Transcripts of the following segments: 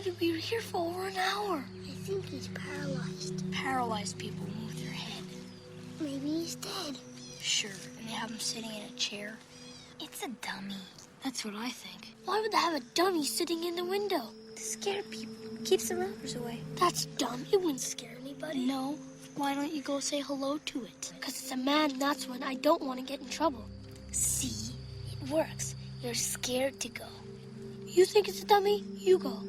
already been here for over an hour. I think he's paralyzed. Paralyzed people move their head. Maybe he's dead. Sure, and they have him sitting in a chair. It's a dummy. That's what I think. Why would they have a dummy sitting in the window? To scare people. Keeps the robbers away. That's dumb. It wouldn't scare anybody. No. Why don't you go say hello to it? Because it's a man, that's when I don't want to get in trouble. See? It works. You're scared to go. You think it's a dummy? You go.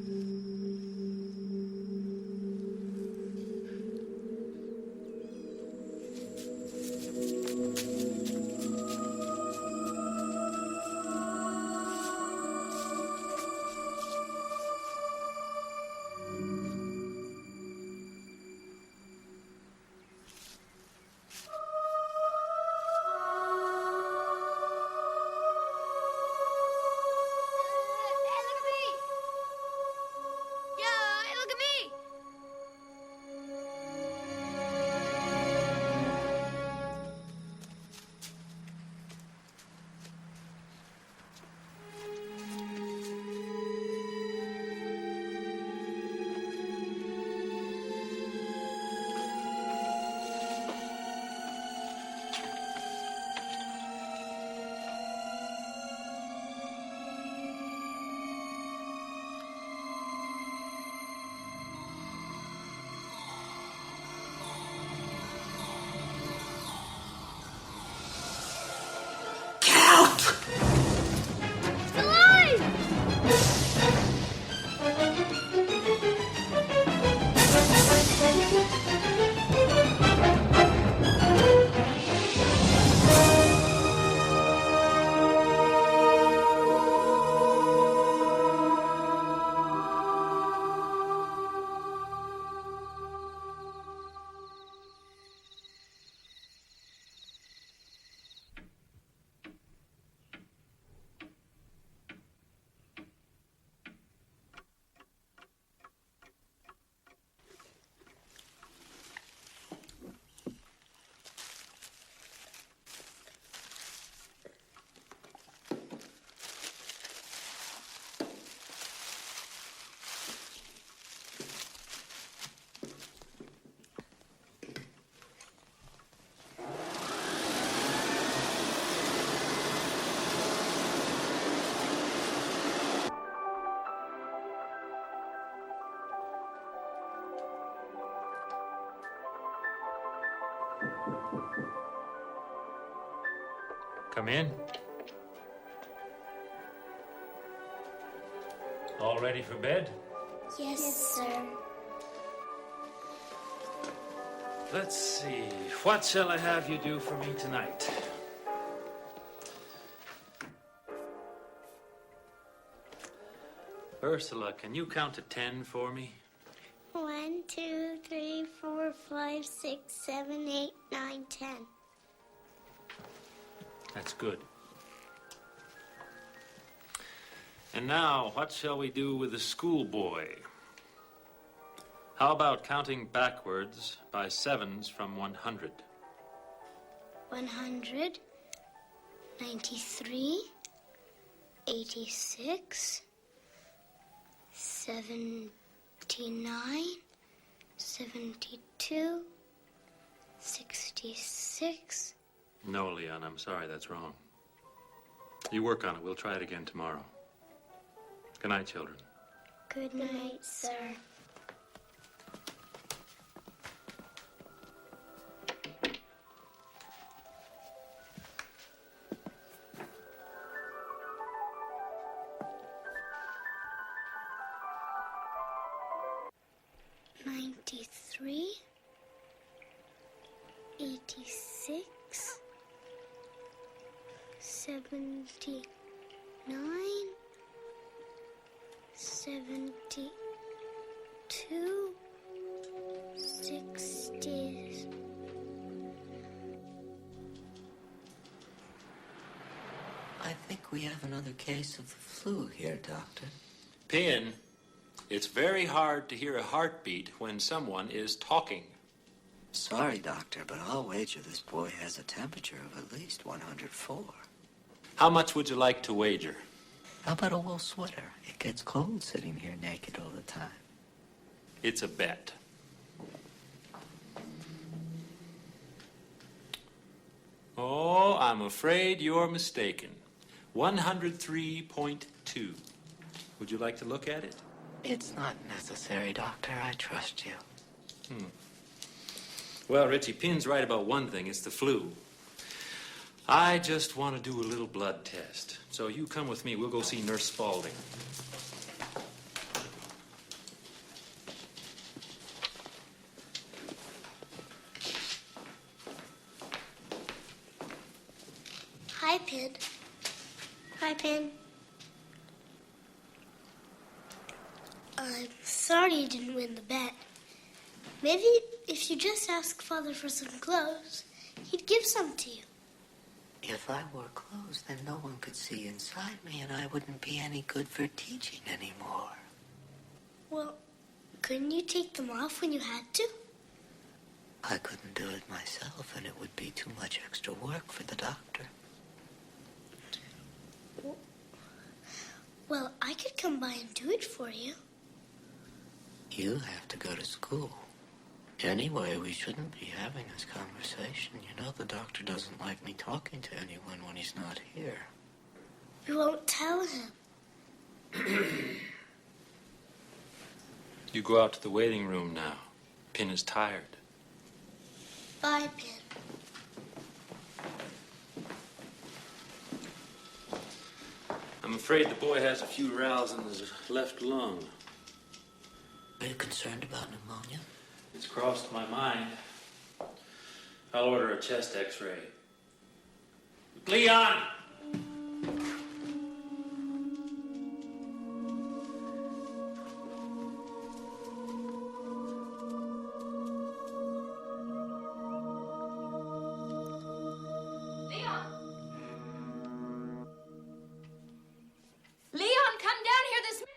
Come in. All ready for bed? Yes, sir. Let's see. What shall I have you do for me tonight? Ursula, can you count to 10 for me? 1, 2, 3, 4, 5, 6, 7, 8, 9, 10. That's good. And now, what shall we do with the schoolboy? How about counting backwards by sevens from 100? 100, 93, 86, 79, 72, 66. No, Leon, I'm sorry, that's wrong. You work on it. We'll try it again tomorrow. Good night, children. Good night, sir. Three, 86, 79, 72, 60. I think we have another case of the flu here, Doctor. Pin, it's very hard to hear a heartbeat when someone is talking. Sorry, Doctor, but I'll wager this boy has a temperature of at least 104. How much would you like to wager? How about a wool sweater? It gets cold sitting here naked all the time. It's a bet. Oh, I'm afraid you're mistaken. 103.2. Would you like to look at it? It's not necessary, Doctor. I trust you. Well, Richie, Pin's right about one thing. It's the flu. I just want to do a little blood test. So you come with me. We'll go see Nurse Spaulding. Hi, Pin. Hi, Pin. I'm sorry you didn't win the bet. Maybe if you just ask Father for some clothes, he'd give some to you. If I wore clothes, then no one could see inside me, and I wouldn't be any good for teaching anymore. Well, couldn't you take them off when you had to? I couldn't do it myself, and it would be too much extra work for the doctor. Well, I could come by and do it for you. You have to go to school. Anyway, we shouldn't be having this conversation. You know the doctor doesn't like me talking to anyone when he's not here. You won't tell him. You go out to the waiting room now. Pin is tired. Bye, Pin. I'm afraid the boy has a few rows in his left lung. Are you concerned about pneumonia? It's crossed my mind. I'll order a chest x-ray. Leon! Leon, come down here this minute.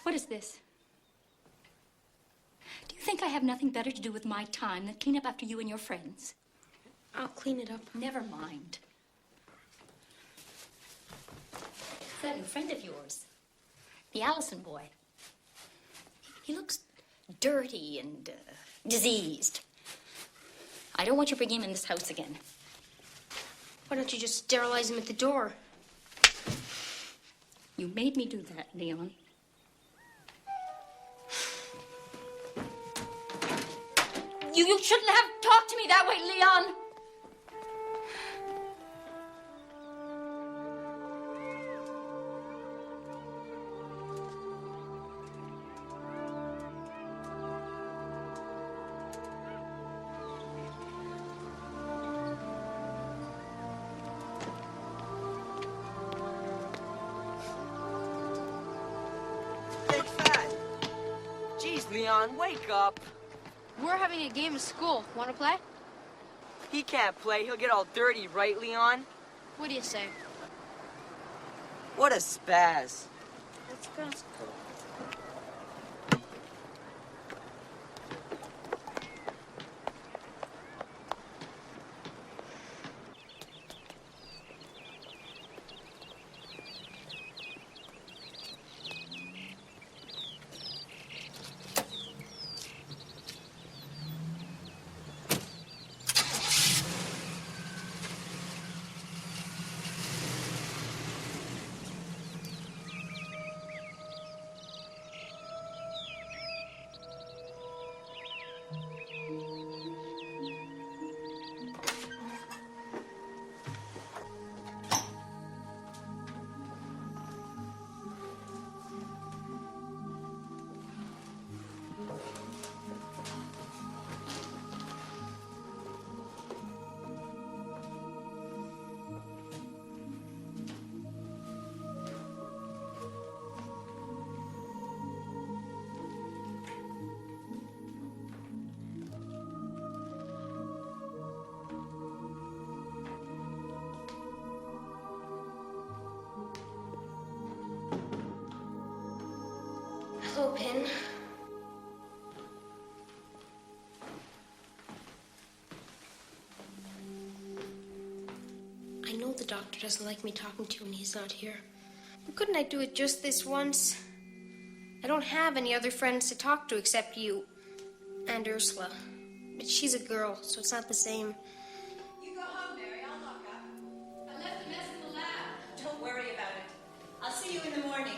What is this? Do you think I have nothing better to do with my time than clean up after you and your friends? I'll clean it up. Never mind. Is that new friend of yours? The Allison boy. He looks dirty and diseased. I don't want you bringing him in this house again. Why don't you just sterilize him at the door? You made me do that, Leon. You shouldn't have talked to me that way, Leon. Big Fat! Jeez, Leon, wake up! We're having a game of school. Want to play? He can't play. He'll get all dirty, right, Leon? What do you say? What a spaz. Let's go. Pin. I know the doctor doesn't like me talking to you when he's not here. But couldn't I do it just this once? I don't have any other friends to talk to except you and Ursula. But she's a girl, so it's not the same. You go home, Mary. I'll lock up. I left a mess in the lab. Don't worry about it. I'll see you in the morning.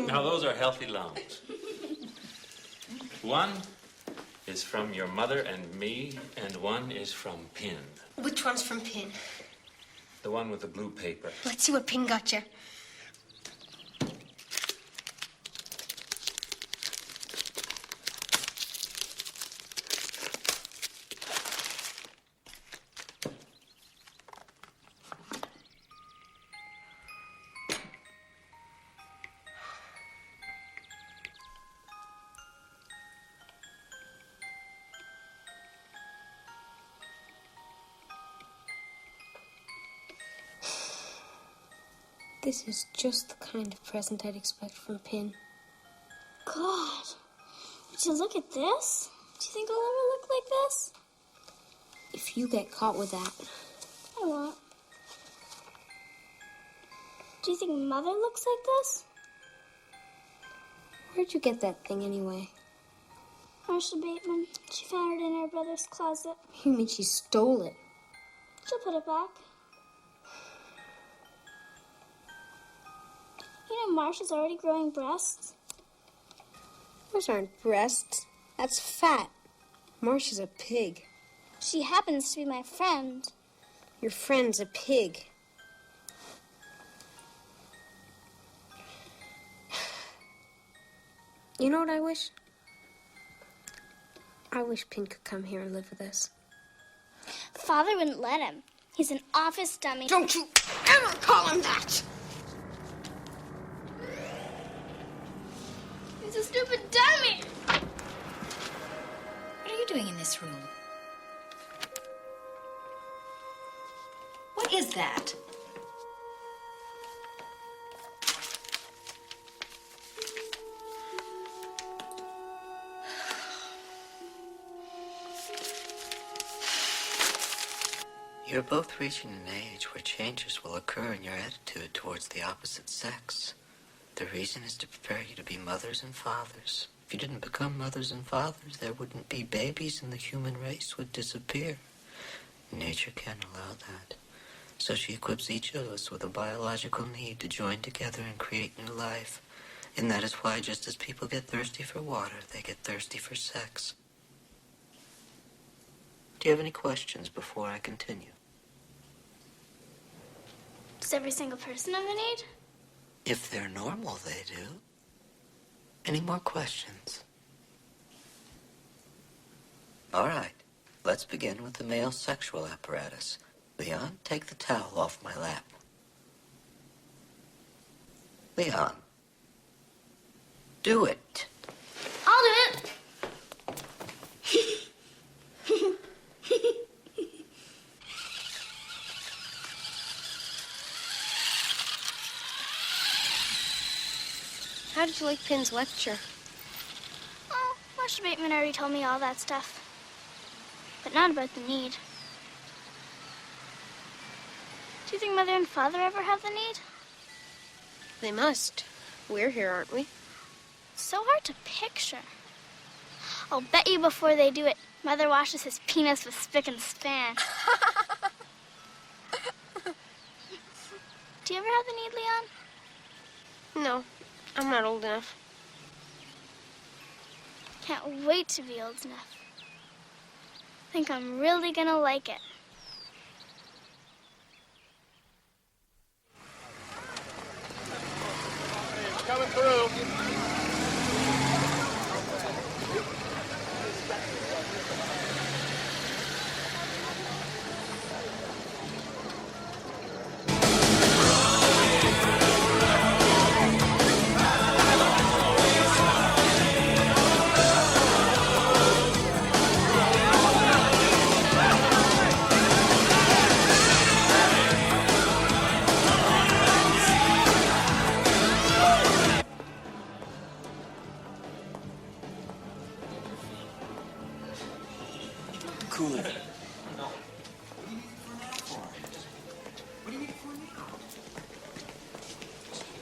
Now, those are healthy lungs. One is from your mother and me, and one is from Pin. Which one's from Pin? The one with the blue paper. Let's see what Pin got you. This is just the kind of present I'd expect from Pin. God, would you look at this? Do you think I'll ever look like this? If you get caught with that. I won't. Do you think Mother looks like this? Where'd you get that thing anyway? Marcia Bateman. She found it in her brother's closet. You mean she stole it? She'll put it back. You know Marcia's already growing breasts. Those aren't breasts. That's fat. Marcia's a pig. She happens to be my friend. Your friend's a pig. You know what I wish? I wish Pin could come here and live with us. Father wouldn't let him. He's an office dummy. Don't you ever call him that! He's a stupid dummy! What are you doing in this room? What is that? You're both reaching an age where changes will occur in your attitude towards the opposite sex. The reason is to prepare you to be mothers and fathers. If you didn't become mothers and fathers, there wouldn't be babies and the human race would disappear. Nature can't allow that. So she equips each of us with a biological need to join together and create new life. And that is why just as people get thirsty for water, they get thirsty for sex. Do you have any questions before I continue? Does every single person have a need? If they're normal, they do. Any more questions? All right. Let's begin with the male sexual apparatus. Leon, take the towel off my lap. Leon. Do it. I'll do it. How did you like Pin's lecture? Oh, Master Bateman already told me all that stuff. But not about the need. Do you think Mother and Father ever have the need? They must. We're here, aren't we? It's so hard to picture. I'll bet you before they do it, Mother washes his penis with spick and span. Do you ever have the need, Leon? No, I'm not old enough. Can't wait to be old enough. Think I'm really gonna like it. Coming through. Cool. How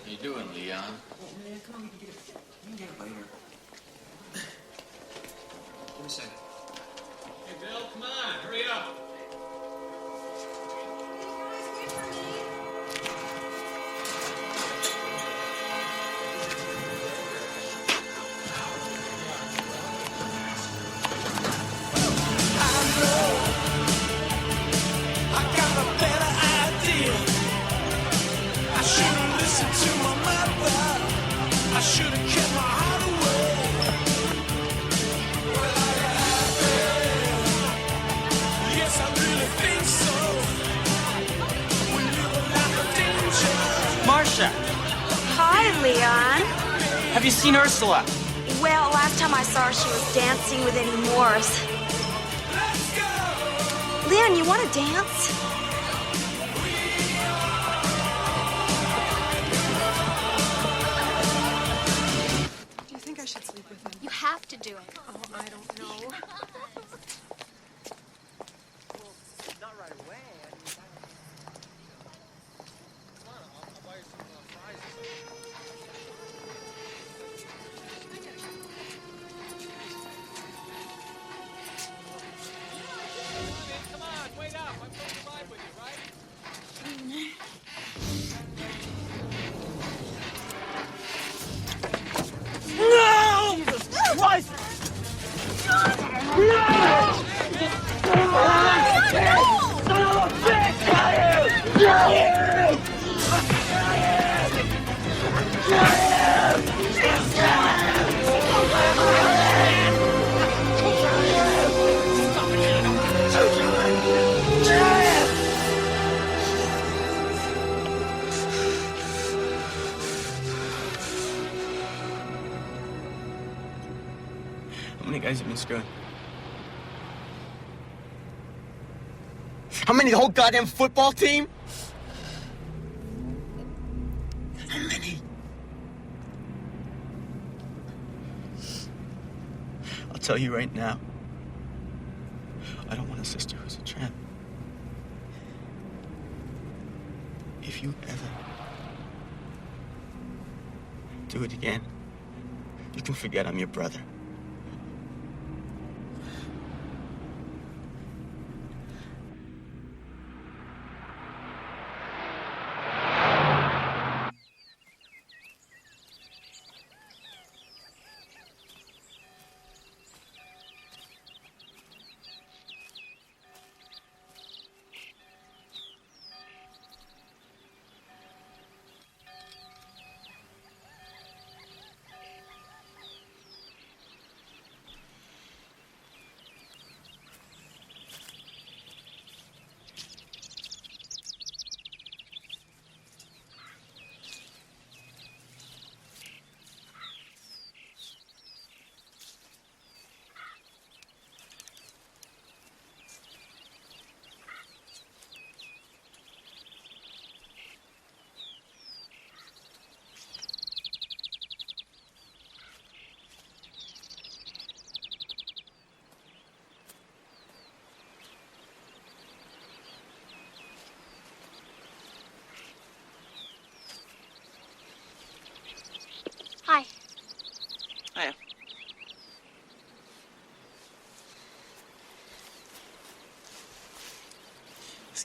you doing, Leon? Come on, we can get it later. Give me a second. Hey, Bill, come on, hurry up. Hi, Leon. Have you seen Ursula? Well, last time I saw her, she was dancing with Eddie Morris. Leon, you want to dance? Do you think I should sleep with him? You have to do it. Oh, I don't know. Not right away. No! Jesus Christ! How many guys have been screwed? How many? The whole goddamn football team? How many? I'll tell you right now. I don't want a sister who's a tramp. If you ever do it again, you can forget I'm your brother.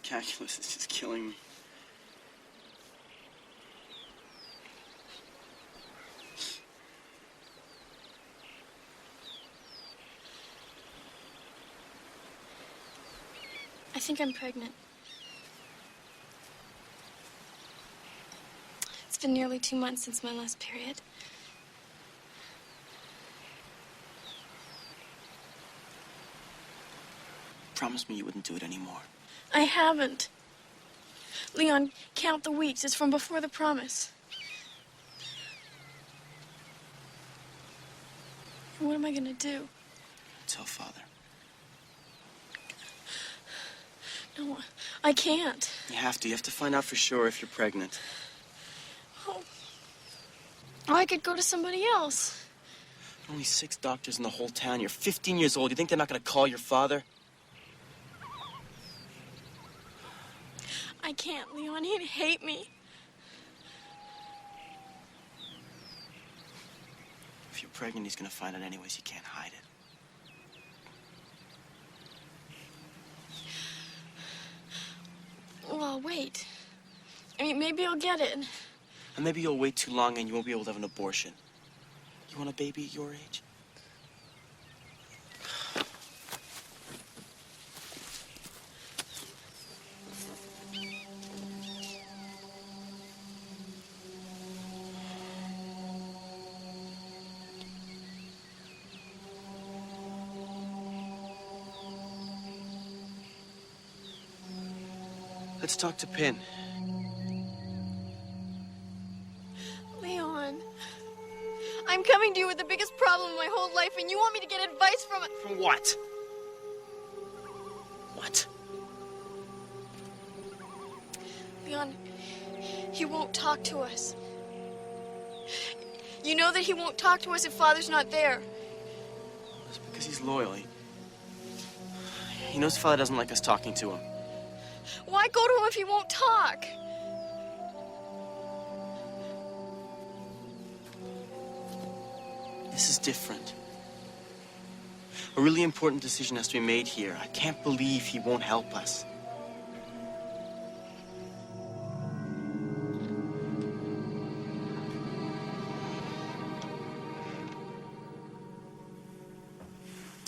calculus is just killing me. I think I'm pregnant. It's been nearly 2 months since my last period. Promise me you wouldn't do it anymore. I haven't. Leon, count the weeks. It's from before the promise. What am I gonna do? Tell Father. No, I can't. You have to. You have to find out for sure if you're pregnant. Oh. Or I could go to somebody else. Only 6 doctors in the whole town. You're 15 years old. You think they're not gonna call your father? I can't, Leon. He'd hate me. If you're pregnant, he's gonna find it anyways. You can't hide it. Well, I'll wait. I mean, maybe I'll get it. And maybe you'll wait too long and you won't be able to have an abortion. You want a baby at your age? Let's talk to Pin. Leon, I'm coming to you with the biggest problem of my whole life, and you want me to get advice from it. From what? What? Leon, he won't talk to us. You know that he won't talk to us if Father's not there. It's because he's loyal. He knows Father doesn't like us talking to him. Why go to him if he won't talk? This is different. A really important decision has to be made here. I can't believe he won't help us.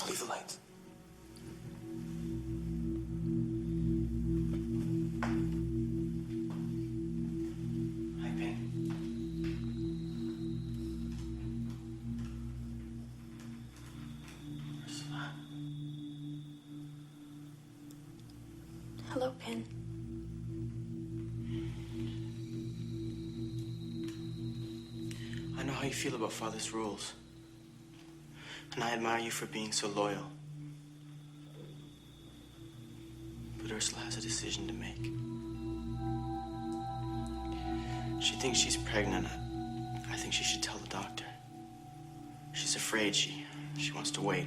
Leave the lights. Hello, Pin. I know how you feel about Father's rules. And I admire you for being so loyal. But Ursula has a decision to make. She thinks she's pregnant. I think she should tell the doctor. She's afraid. She wants to wait.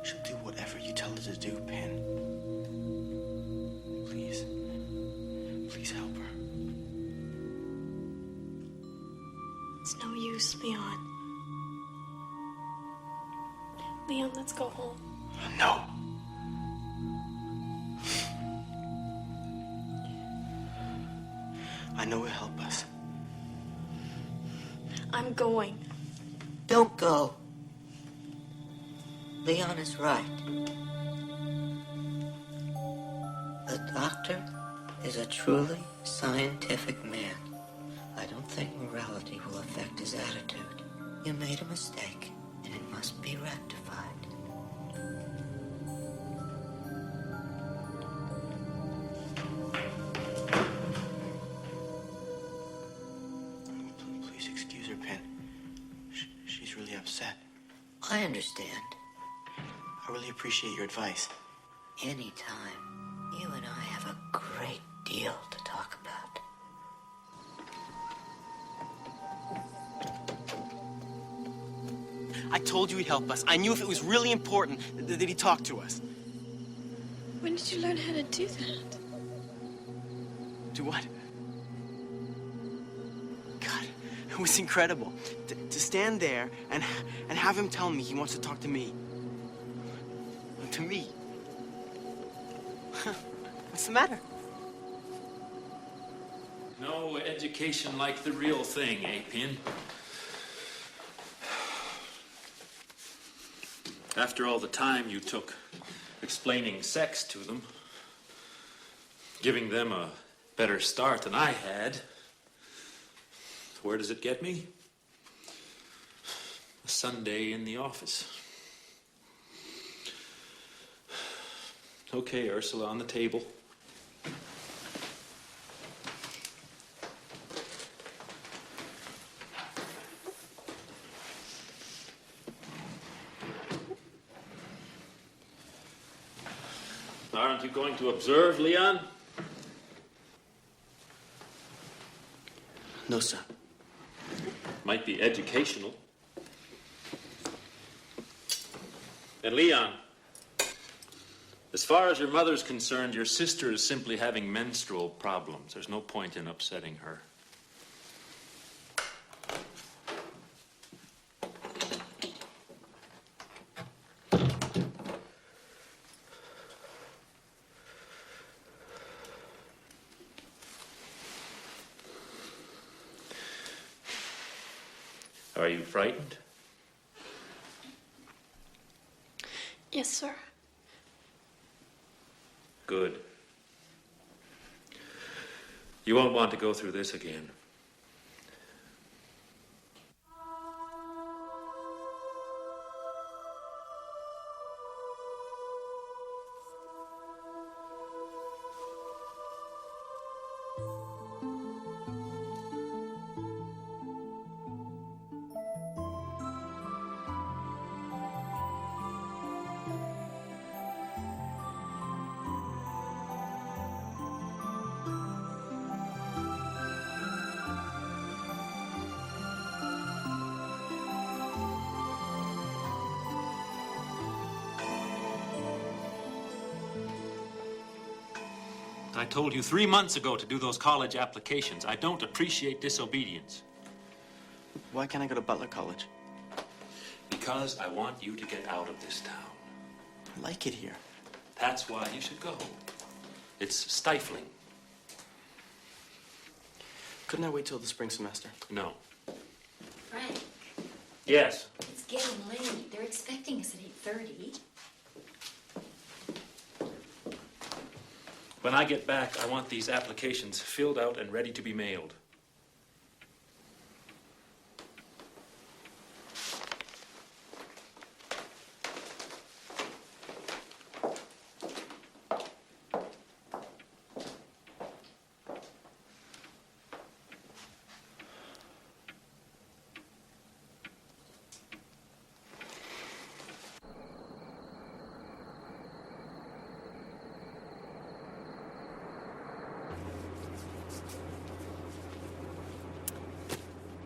She'll do whatever you tell her to do, Pin. Please. Please help her. It's no use, Leon. Leon, let's go home. No. I know it'll help us. I'm going. Don't go. Leon is right. The doctor is a truly scientific man. I don't think morality will affect his attitude. You made a mistake, and it must be rectified. Please excuse her, Pin. She's really upset. I understand. I really appreciate your advice. Anytime. You and I have a great deal to talk about. I told you he'd help us. I knew if it was really important that he'd talk to us. When did you learn how to do that? Do what? God, it was incredible. To stand there and have him tell me he wants to talk to me. To me. What's the matter? No education like the real thing, Appian. After all the time you took explaining sex to them, giving them a better start than I had, where does it get me? A Sunday in the office. Okay, Ursula, on the table. Aren't you going to observe, Leon? No, sir. Might be educational. And Leon, as far as your mother's concerned, your sister is simply having menstrual problems. There's no point in upsetting her. Are you frightened? Yes, sir. Good. You won't want to go through this again. I told you 3 months ago to do those college applications. I don't appreciate disobedience. Why can't I go to Butler College? Because I want you to get out of this town. I like it here. That's why you should go. It's stifling. Couldn't I wait till the spring semester? No. Frank, Yes. it's getting late. They're expecting us at 8:30. When I get back, I want these applications filled out and ready to be mailed.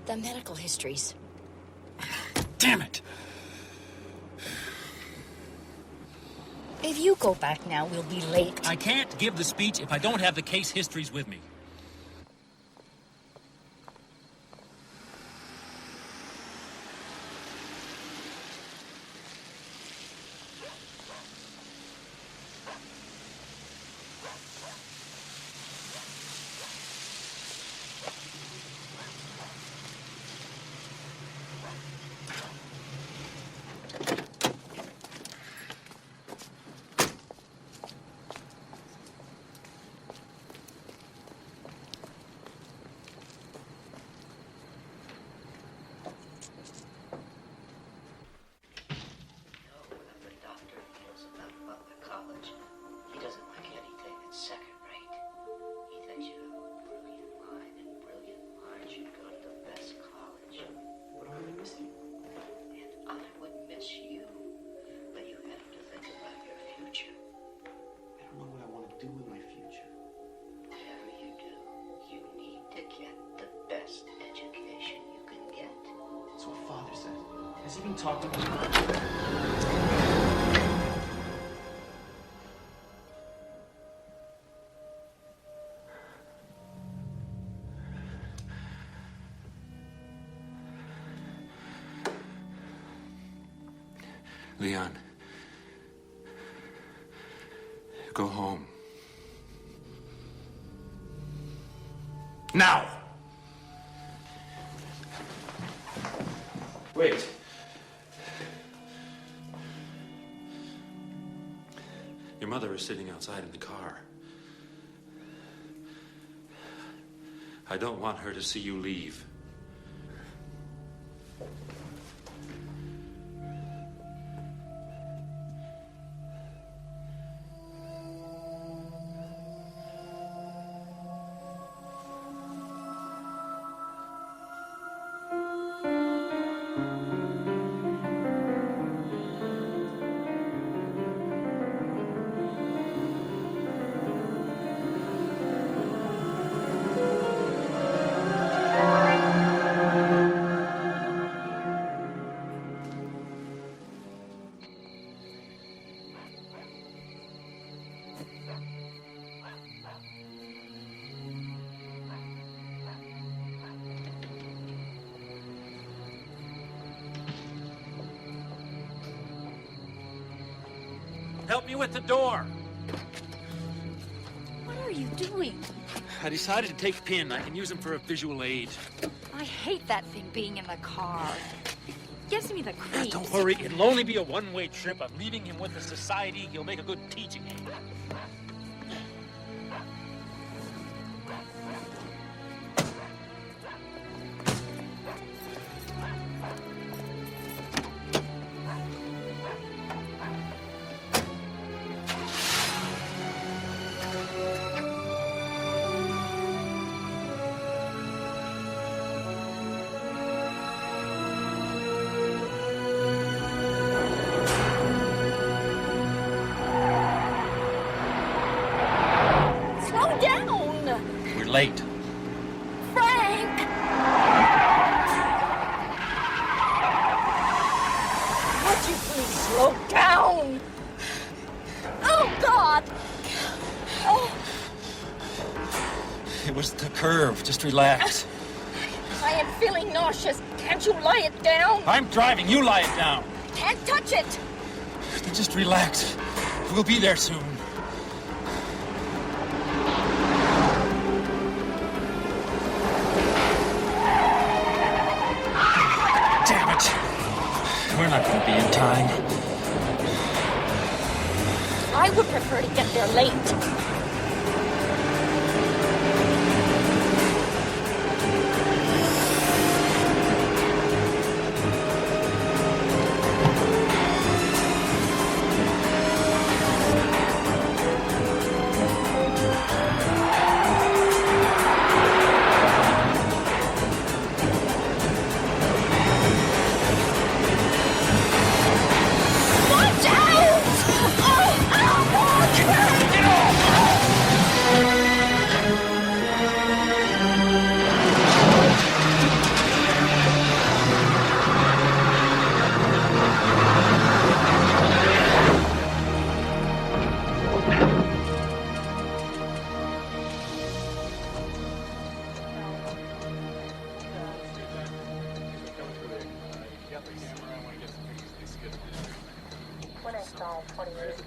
The medical histories. Damn it! If you go back now, we'll be late. I can't give the speech if I don't have the case histories with me. Has he been talking to you? Leon, go home. Now! Wait. Your mother is sitting outside in the car. I don't want her to see you leave. Help me with the door. What are you doing? I decided to take Pin. I can use him for a visual aid. I hate that thing being in the car. It gives me the creeps. Don't worry, it'll only be a one-way trip. I'm leaving him with the society. He'll make a good teaching aid. Late. Frank! Would you please slow down? Oh, God! Oh. It was the curve. Just relax. I am feeling nauseous. Can't you lie it down? I'm driving. You lie it down. Can't touch it. Just relax. We'll be there soon. We're not going to be in time. I would prefer to get there late.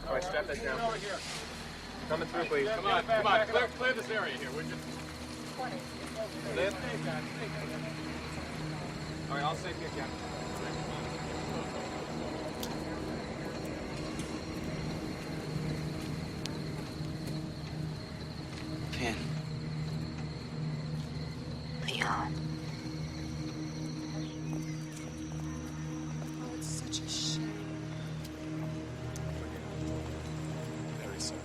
All right, strap that down. Coming through, please. Come on. Clear this area here, would you? Lift. All right, I'll save you again. Pin. Leon. Oh, it's such a shame. Very sorry.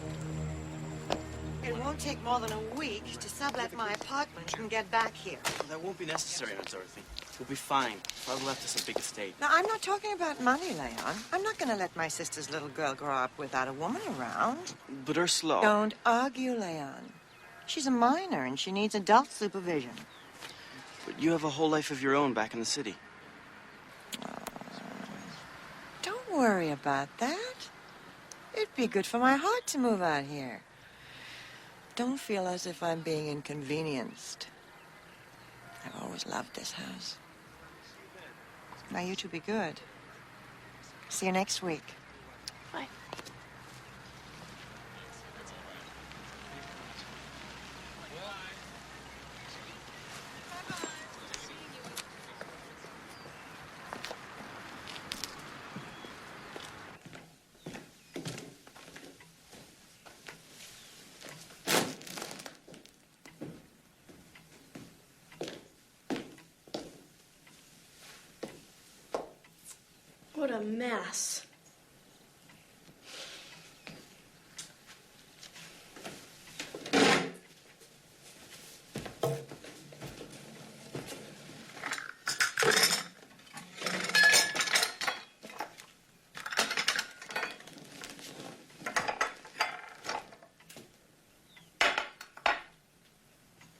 It won't take more than a week to sublet my apartment and get back here. That won't be necessary, Aunt Dorothy. We'll be fine. Father left us a big estate. Now, I'm not talking about money, Leon. I'm not going to let my sister's little girl grow up without a woman around. But Ursula... Don't argue, Leon. She's a minor and she needs adult supervision. But you have a whole life of your own back in the city. Don't worry about that. It'd be good for my heart to move out here. Don't feel as if I'm being inconvenienced. I've always loved this house. Now, you two be good. See you next week. Bye. a mess.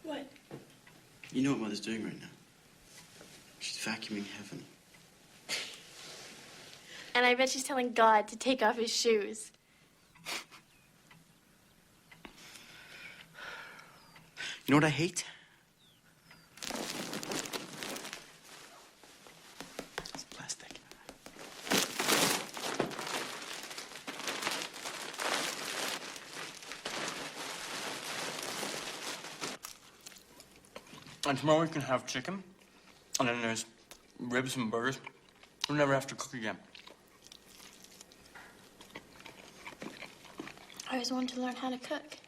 What? You know what Mother's doing right now. She's vacuuming heaven. And I bet she's telling God to take off his shoes. You know what I hate? It's plastic. And tomorrow we can have chicken, and then there's ribs and burgers. We'll never have to cook again. I always wanted to learn how to cook.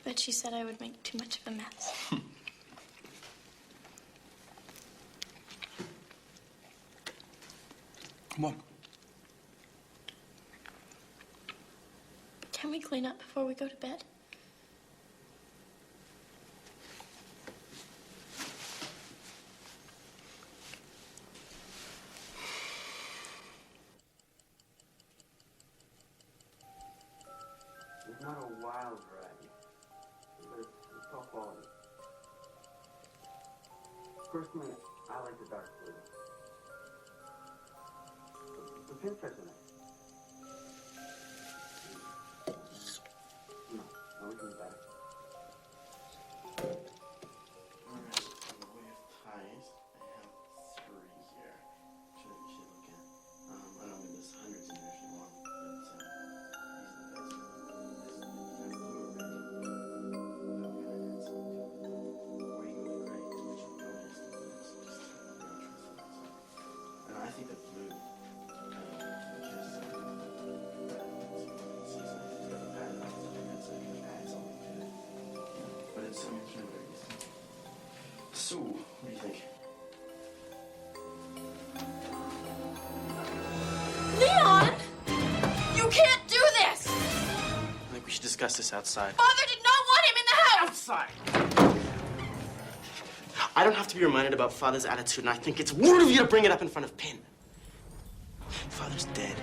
But she said I would make too much of a mess. Come on. Can we clean up before we go to bed? It's not a wild variety, but it's all quality. Personally, I like the dark blue. The pinstripes are nice. No, we can do better. Alright, by way of ties, I have 3 here. Sure, you should look at. I don't mean there's hundreds in there if you want, but these are the best. I think the blue, but it's, so, what do you think? Leon! You can't do this! I think we should discuss this outside. Father did not want him in the house! Outside! I don't have to be reminded about Father's attitude, and I think it's rude of you to bring it up in front of Pin. Father's dead.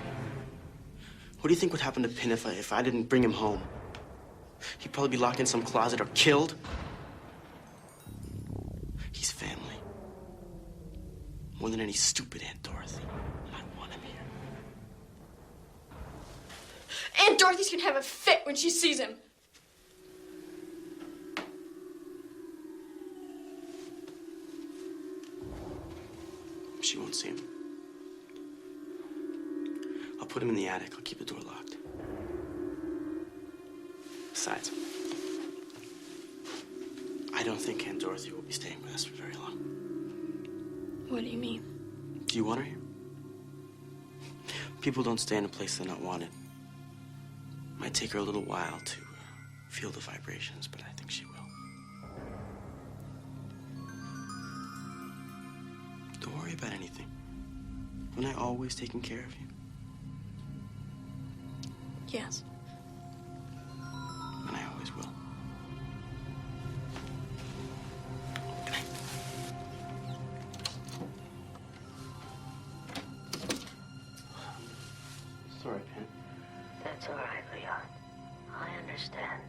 What do you think would happen to Pin if I didn't bring him home? He'd probably be locked in some closet or killed. He's family. More than any stupid Aunt Dorothy. And I want him here. Aunt Dorothy's gonna have a fit when she sees him. She won't see him. I'll put him in the attic. I'll keep the door locked. Besides, I don't think Aunt Dorothy will be staying with us for very long. What do you mean? Do you want her here? People don't stay in a place they're not wanted. Might take her a little while to feel the vibrations, but I think she will. Don't worry about anything. Haven't I always taken care of you? Yes. And I always will. Good night. Sorry, Pen. That's all right, Leon. I understand.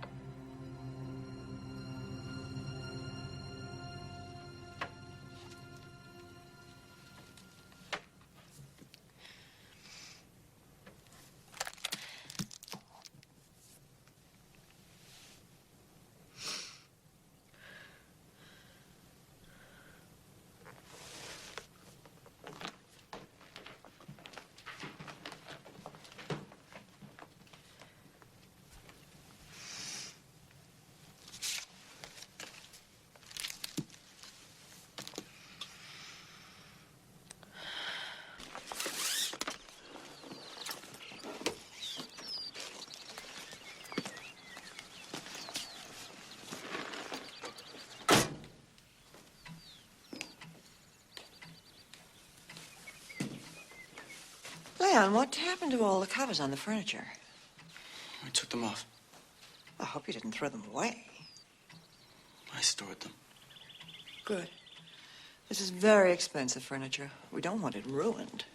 Leon, what happened to all the covers on the furniture? I took them off. I hope you didn't throw them away. I stored them. Good. This is very expensive furniture. We don't want it ruined.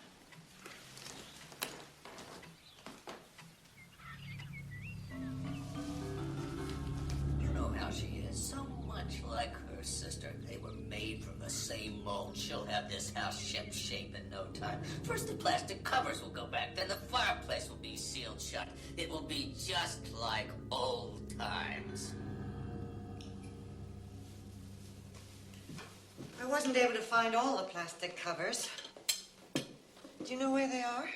You know how she is. So much like her sister. They were made from the same mold. She'll have this house ship-shape in no time. First the plastic covers will go back. Then the fireplace will be sealed shut. It will be just like old times. I wasn't able to find all the plastic covers. Do you know where they are?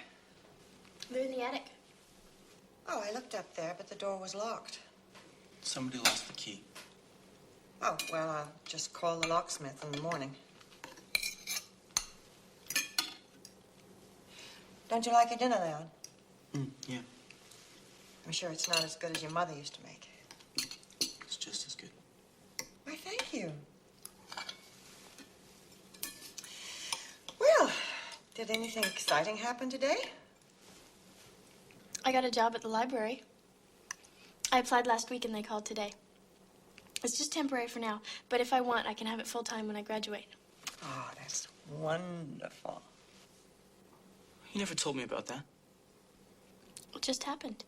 They're in the attic. Oh, I looked up there, but the door was locked. Somebody lost the key. Oh, well, I'll just call the locksmith in the morning. Don't you like your dinner, Leon? Yeah. I'm sure it's not as good as your mother used to make. It's just as good. Why, thank you. Well, did anything exciting happen today? I got a job at the library. I applied last week and they called today. It's just temporary for now, but if I want, I can have it full-time when I graduate. Oh, that's wonderful. You never told me about that. It just happened.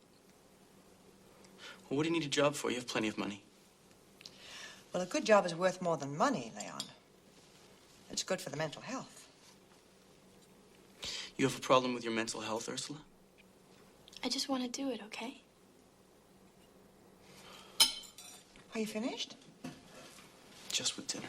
Well, what do you need a job for? You have plenty of money. Well, a good job is worth more than money, Leon. It's good for the mental health. You have a problem with your mental health, Ursula? I just want to do it, okay? Are you finished? Just with dinner.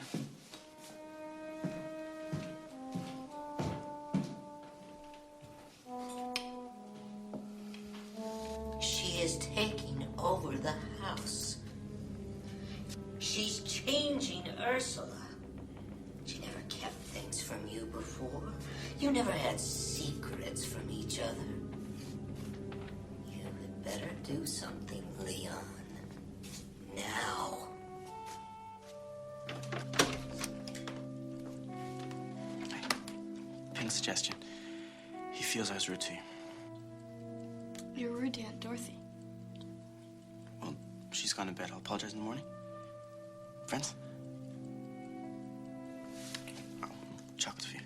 She is taking over the house. She's changing Ursula. She never kept things from you before. You never had secrets from each other. You had better do something, Leon. Now. Pin suggestion. He feels I was rude to you. You're rude to Aunt Dorothy. Well, she's gone to bed. I'll apologize in the morning. Friends? Oh, chocolate for you.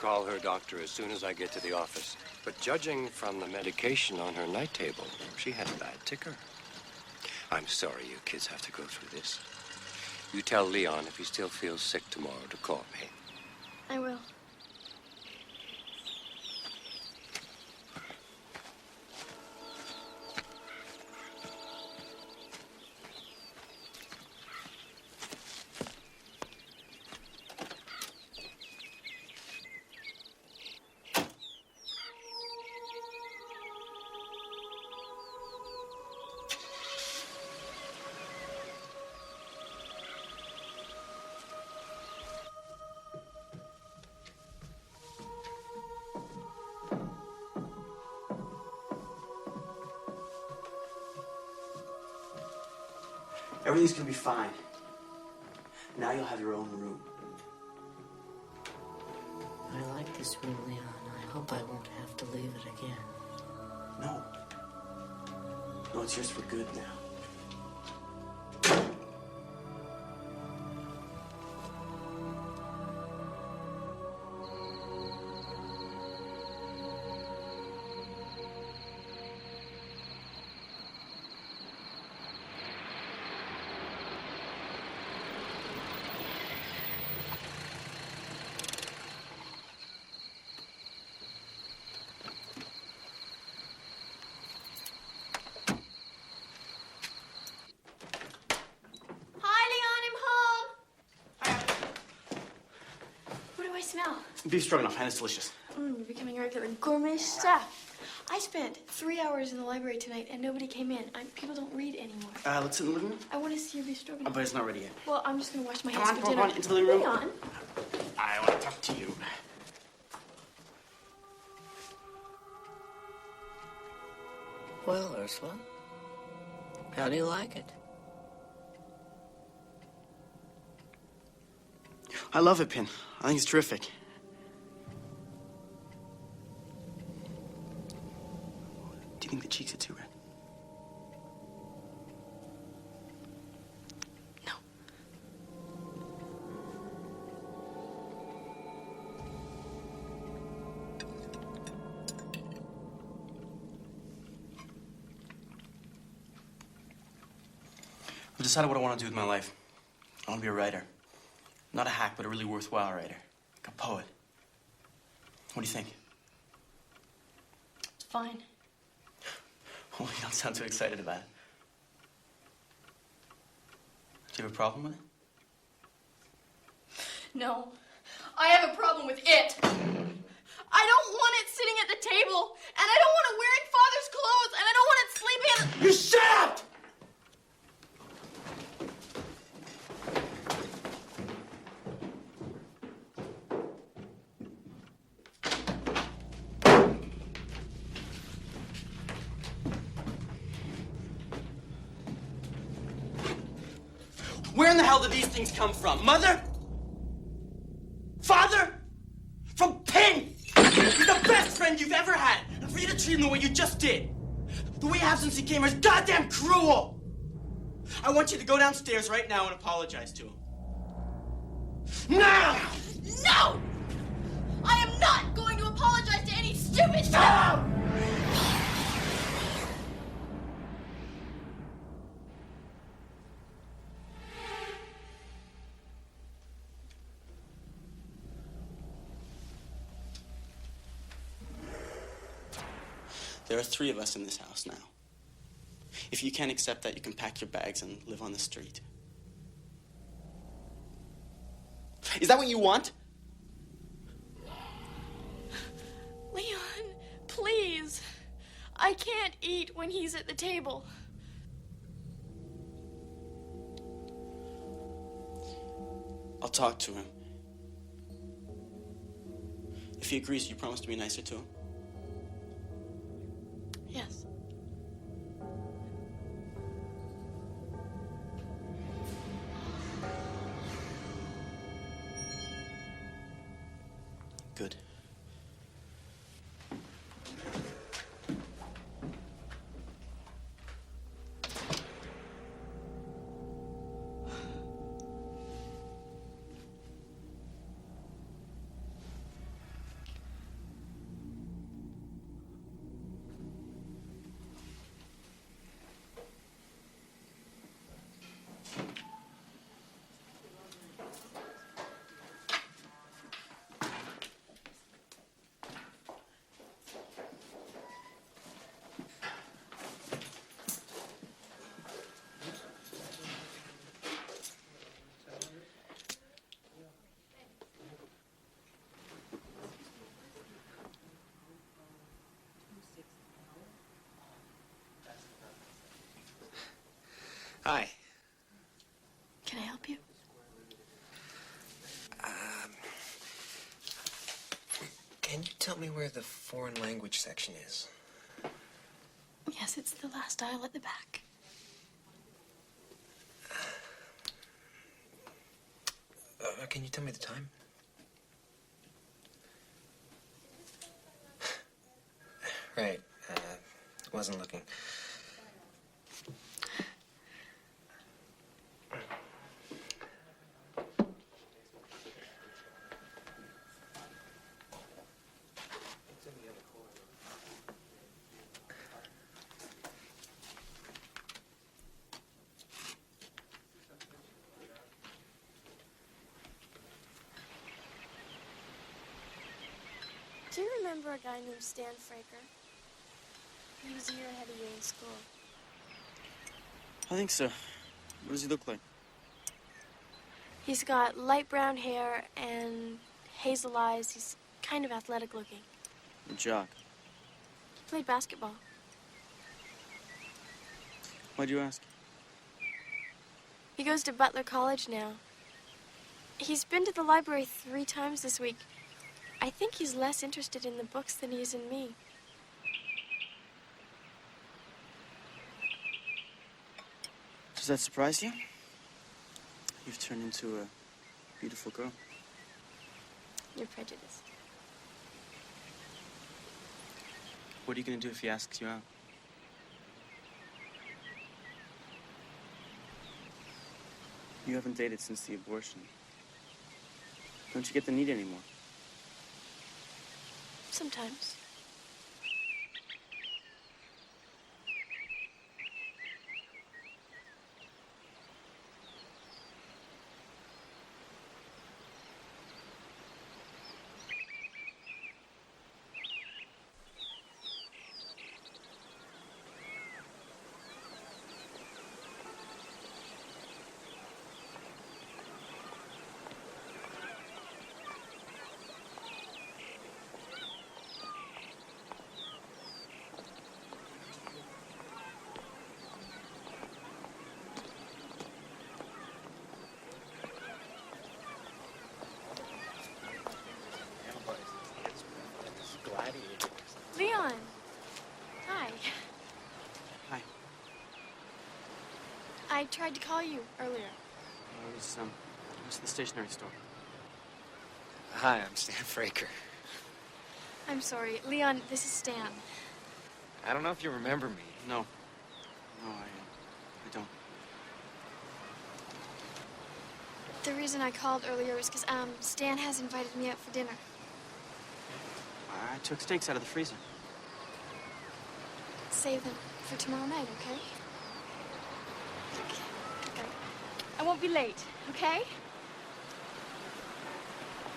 call her doctor as soon as I get to the office. But judging from the medication on her night table, she had a bad ticker. I'm sorry you kids have to go through this. You tell Leon if he still feels sick tomorrow to call me. I will. Everything's gonna be fine. Now you'll have your own room. I like this room, Leon. I hope I won't have to leave it again. No. No, it's yours for good now. Smell. Beef stroganoff, and it's delicious. You're becoming a regular gourmet chef. I spent 3 hours in the library tonight and nobody came in. People don't read anymore. Let's sit in the living room. I want to see your beef stroganoff. But it's not ready yet. Well, I'm just going to wash my Come hands on, for dinner. Come on, into the living room. Hang on. I want to talk to you. Well, Ursula, how do you like it? I love it, Pin. I think it's terrific. Do you think the cheeks are too red? No. I've decided what I want to do with my life. I want to be a writer. Not a hack, but a really worthwhile writer. Like a poet. What do you think? It's fine. Oh, you don't sound too excited about it. Do you have a problem with it? No. I have a problem with it. I don't want it sitting at the table, and I don't want it wearing Father's clothes, and I don't want it sleeping at the... You shut up! Where in the hell do these things come from? Mother? Father? From Pin! He's the best friend you've ever had! And for you to treat him the way you just did, the way you have since he came here is goddamn cruel! I want you to go downstairs right now and apologize to him. Now! No! I am not going to apologize to any stupid... Shut up! There are 3 of us in this house now. If you can't accept that, you can pack your bags and live on the street. Is that what you want? Leon, please. I can't eat when he's at the table. I'll talk to him. If he agrees, you promise to be nicer to him? Yes. Good. Can you tell me where the foreign language section is? Yes, it's the last aisle at the back. Can you tell me the time? Right. Wasn't looking. Do you remember a guy named Stan Fraker? He was a year ahead of you in school. I think so. What does he look like? He's got light brown hair and hazel eyes. He's kind of athletic looking. A jock. He played basketball. Why'd you ask? He goes to Butler College now. He's been to the library 3 times this week. I think he's less interested in the books than he is in me. Does that surprise you? You've turned into a beautiful girl. You're prejudiced. What are you going to do if he asks you out? You haven't dated since the abortion. Don't you get the need anymore? Sometimes. Leon. Hi. Hi. I tried to call you earlier. I was at the stationery store. Hi, I'm Stan Fraker. I'm sorry. Leon, this is Stan. I don't know if you remember me. No. No, I don't. The reason I called earlier was because, Stan has invited me out for dinner. I took steaks out of the freezer. Save them for tomorrow night, okay? Okay. I won't be late, okay?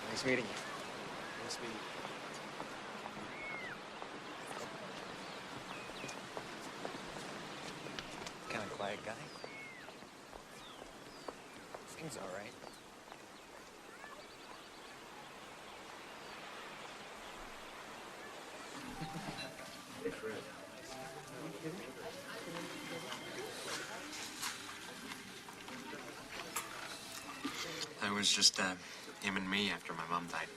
Nice meeting you. Nice meeting you. Kind of quiet guy. Seems all right. It was just him and me after my mom died.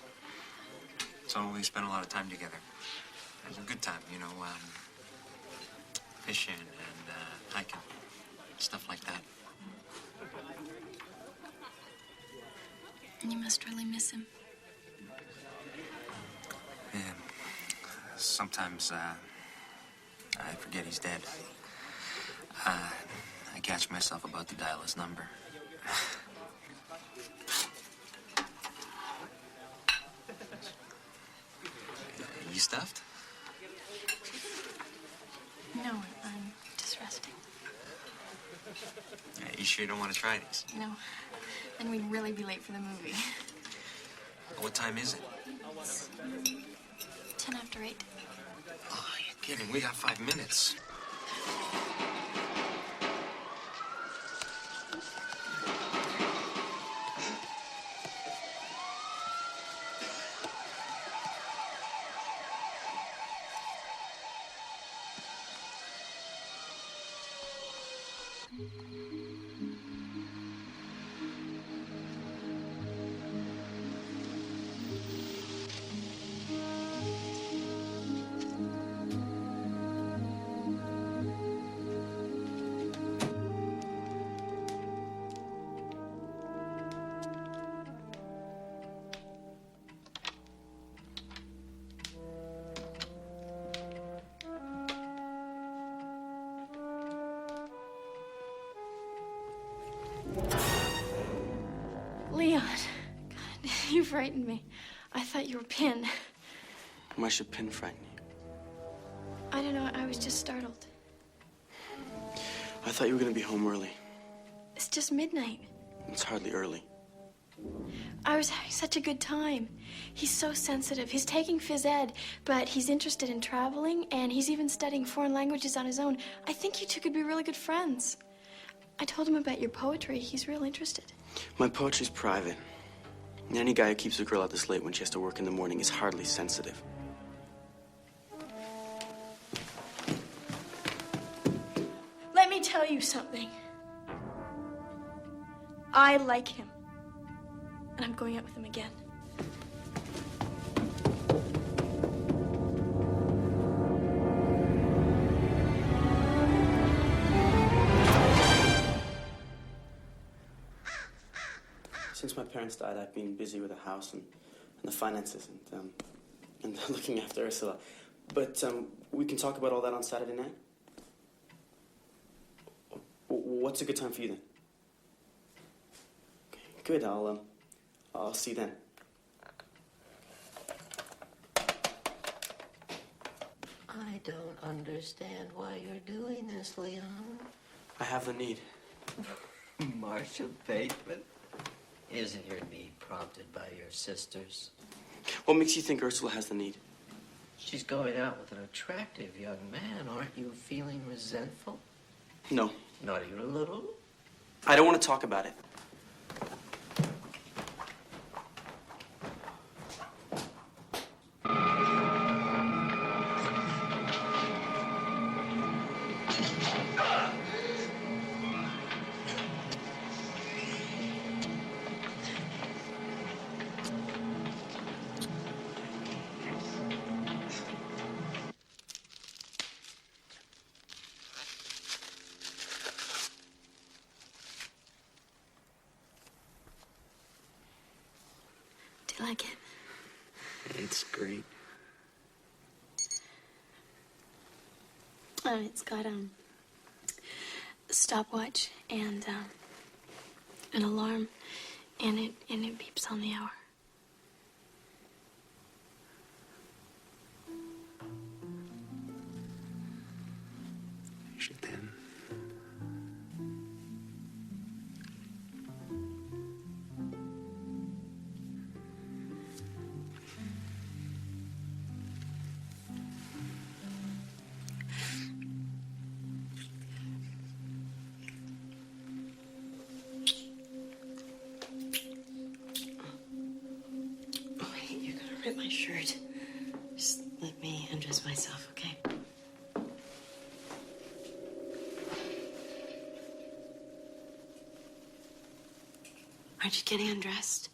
So we spent a lot of time together. It was a good time, you know, fishing and hiking, stuff like that. And you must really miss him. Yeah. Sometimes I forget he's dead. I catch myself about to dial his number. You stuffed? No, I'm just resting. You sure you don't want to try these? No, then we'd really be late for the movie. What time is it? It's 10 after 8. Oh, you're kidding. We got 5 minutes. Leon, God, you frightened me. I thought you were Pin. Why should Pin frighten you? I don't know, I was just startled. I thought you were going to be home early. It's just midnight. It's hardly early. I was having such a good time. He's so sensitive. He's taking phys ed, but he's interested in traveling, and he's even studying foreign languages on his own. I think you two could be really good friends. I told him about your poetry. He's real interested. My poetry's private. And any guy who keeps a girl out this late when she has to work in the morning is hardly sensitive. Let me tell you something. I like him. And I'm going out with him again. Since my parents died, I've been busy with the house and the finances and looking after Ursula. But we can talk about all that on Saturday night? What's a good time for you then? Okay, good, I'll see you then. I don't understand why you're doing this, Leon. I have the need. Marcia Bateman. Isn't your need prompted by your sisters? What makes you think Ursula has the need? She's going out with an attractive young man. Aren't you feeling resentful? No. Not even a little? I don't want to talk about it. Do you like it? It's great. It's got a stopwatch and an alarm, and it beeps on the hour. My shirt. Just let me undress myself, okay? Aren't you getting undressed?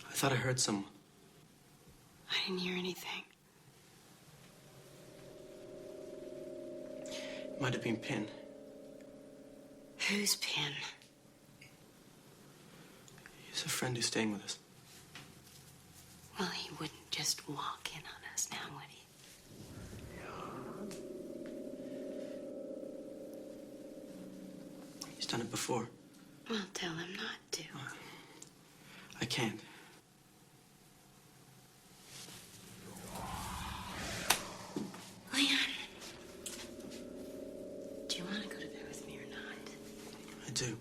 I thought I heard someone. I didn't hear anything. It might have been Pin. Who's Pin? He's a friend who's staying with us. Well, he wouldn't just walk in on us now, would he? He's done it before. Well, tell him not to. I can't. Leon, do you want to go to bed with me or not? I do.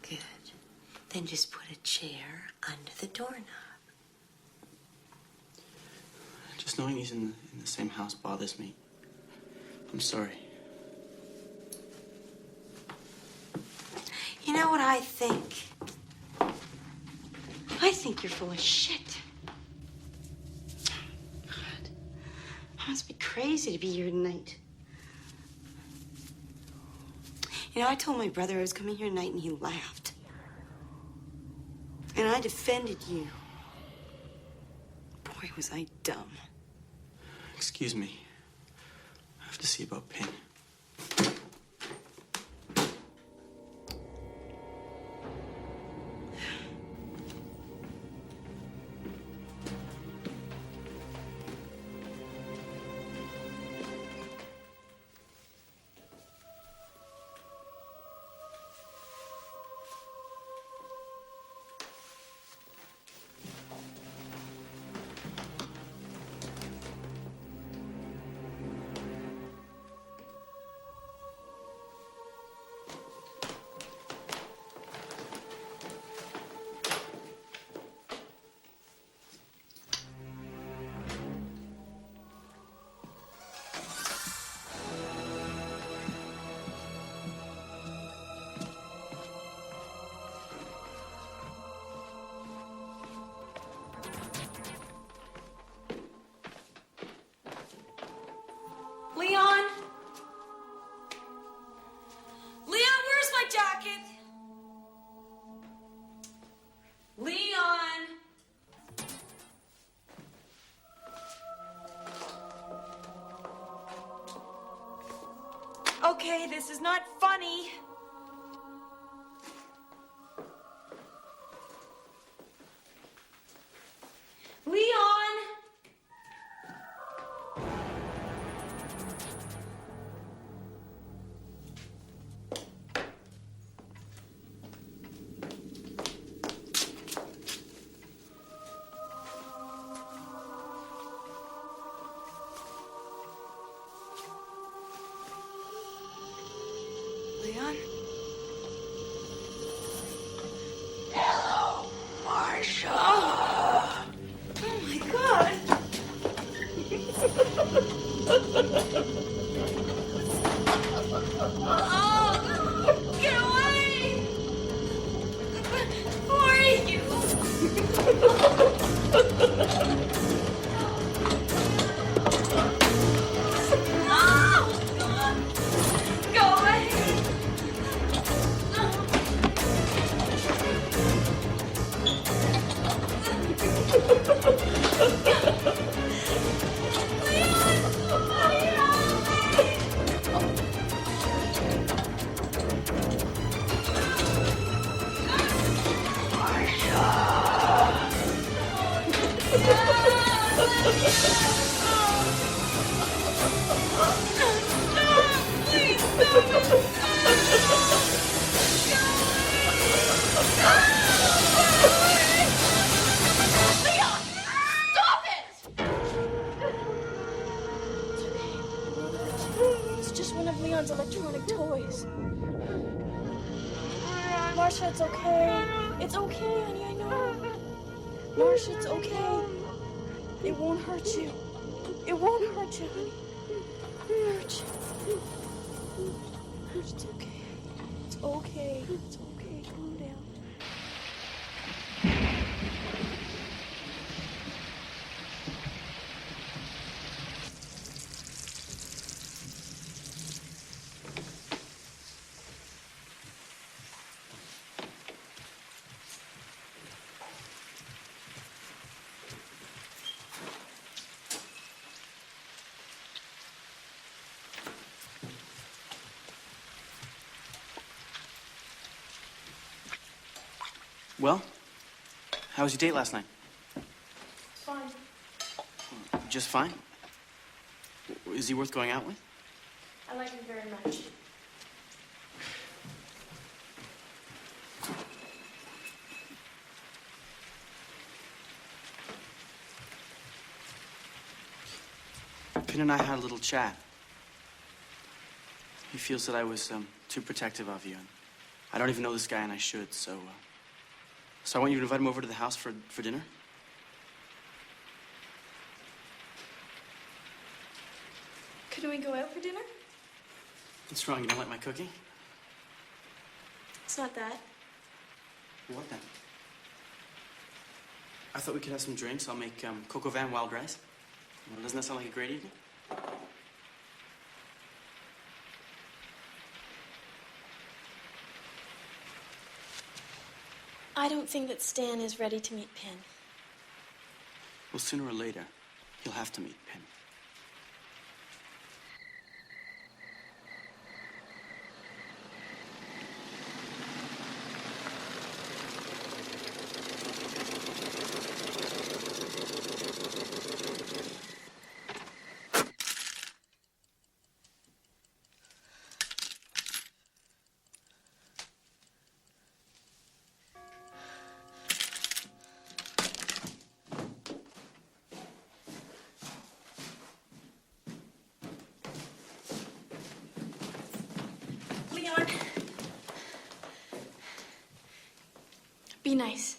Good. Then just put a chair under the doorknob. Just knowing he's in the same house bothers me. I'm sorry. You know what I think? I think you're full of shit. God, I must be crazy to be here tonight. You know, I told my brother I was coming here tonight and he laughed. And I defended you. Boy, was I dumb. Excuse me. I have to see about Pin. okay. This is not funny. Leon! Leon? Hello, Marcia. Oh my God! Oh, get away! Who are you? No! Go away! It's just one of Leon's electronic toys. Marcia, it's okay. It's okay, honey, I know. Marcia, it's okay. It won't hurt you. It won't hurt you, honey. Hurt you. It's okay. It's okay. It's okay. Calm down. Well, how was your date last night? Fine. Just fine? Is he worth going out with? I like him very much. Pin and I had a little chat. He feels that I was too protective of you. And I don't even know this guy, and I should, so I want you to invite him over to the house for dinner. Couldn't we go out for dinner? What's wrong? You don't like my cooking? It's not that. What then? I thought we could have some drinks. I'll make coq au vin wild rice. Well, doesn't that sound like a great evening? I don't think that Stan is ready to meet Pin. Well, sooner or later, he'll have to meet Pin. Be nice,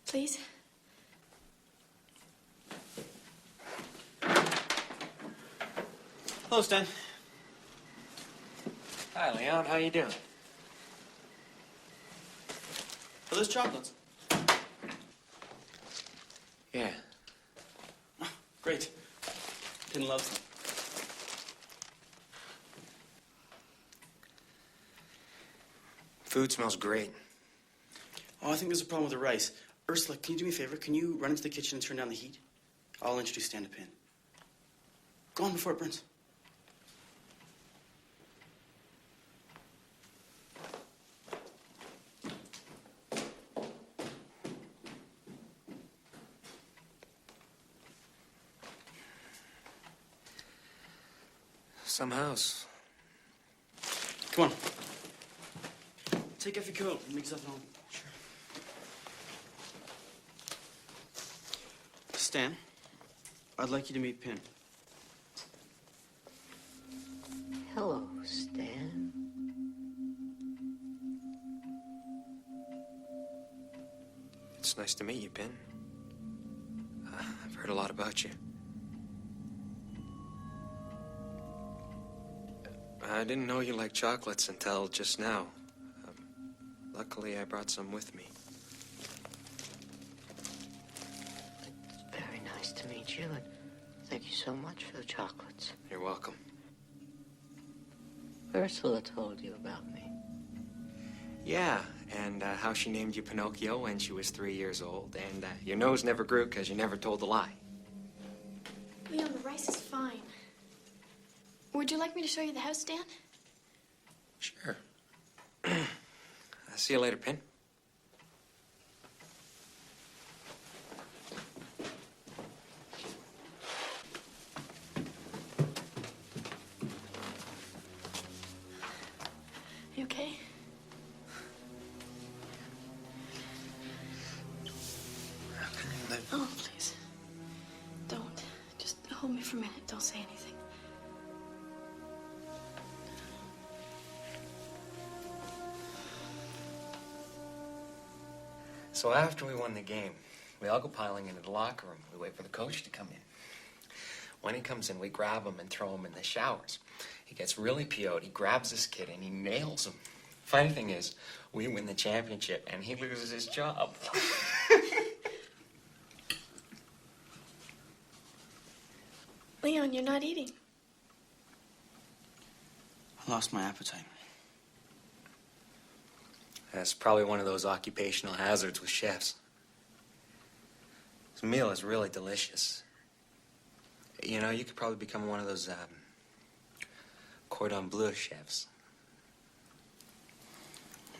please. Hello, Stan. Hi, Leon. How you doing? Are those chocolates? Yeah. Oh, great. Pin loves them. Food smells great. Oh, I think there's a problem with the rice. Ursula, can you do me a favor? Can you run into the kitchen and turn down the heat? I'll introduce Stan to Pin. Go on before it burns. Some house. Come on. Take off your coat and make yourself at home. Sure. Stan, I'd like you to meet Pin. Hello, Stan. It's nice to meet you, Pin. I've heard a lot about you. I didn't know you liked chocolates until just now. Luckily, I brought some with me. It's very nice to meet you, and thank you so much for the chocolates. You're welcome. Ursula told you about me. Yeah, and how she named you Pinocchio when she was 3 years old, and your nose never grew because you never told a lie. Leon, the rice is fine. Would you like me to show you the house, Dan? Sure. See you later, Pin. You okay? Oh, please. Don't. Just hold me for a minute. Don't say anything. So after we won the game, we all go piling into the locker room. We wait for the coach to come in. When he comes in, we grab him and throw him in the showers. He gets really PO'd. He grabs this kid and he nails him. Funny thing is, we win the championship and he loses his job. Leon, you're not eating. I lost my appetite. That's probably one of those occupational hazards with chefs. This meal is really delicious. You know, you could probably become one of those cordon bleu chefs.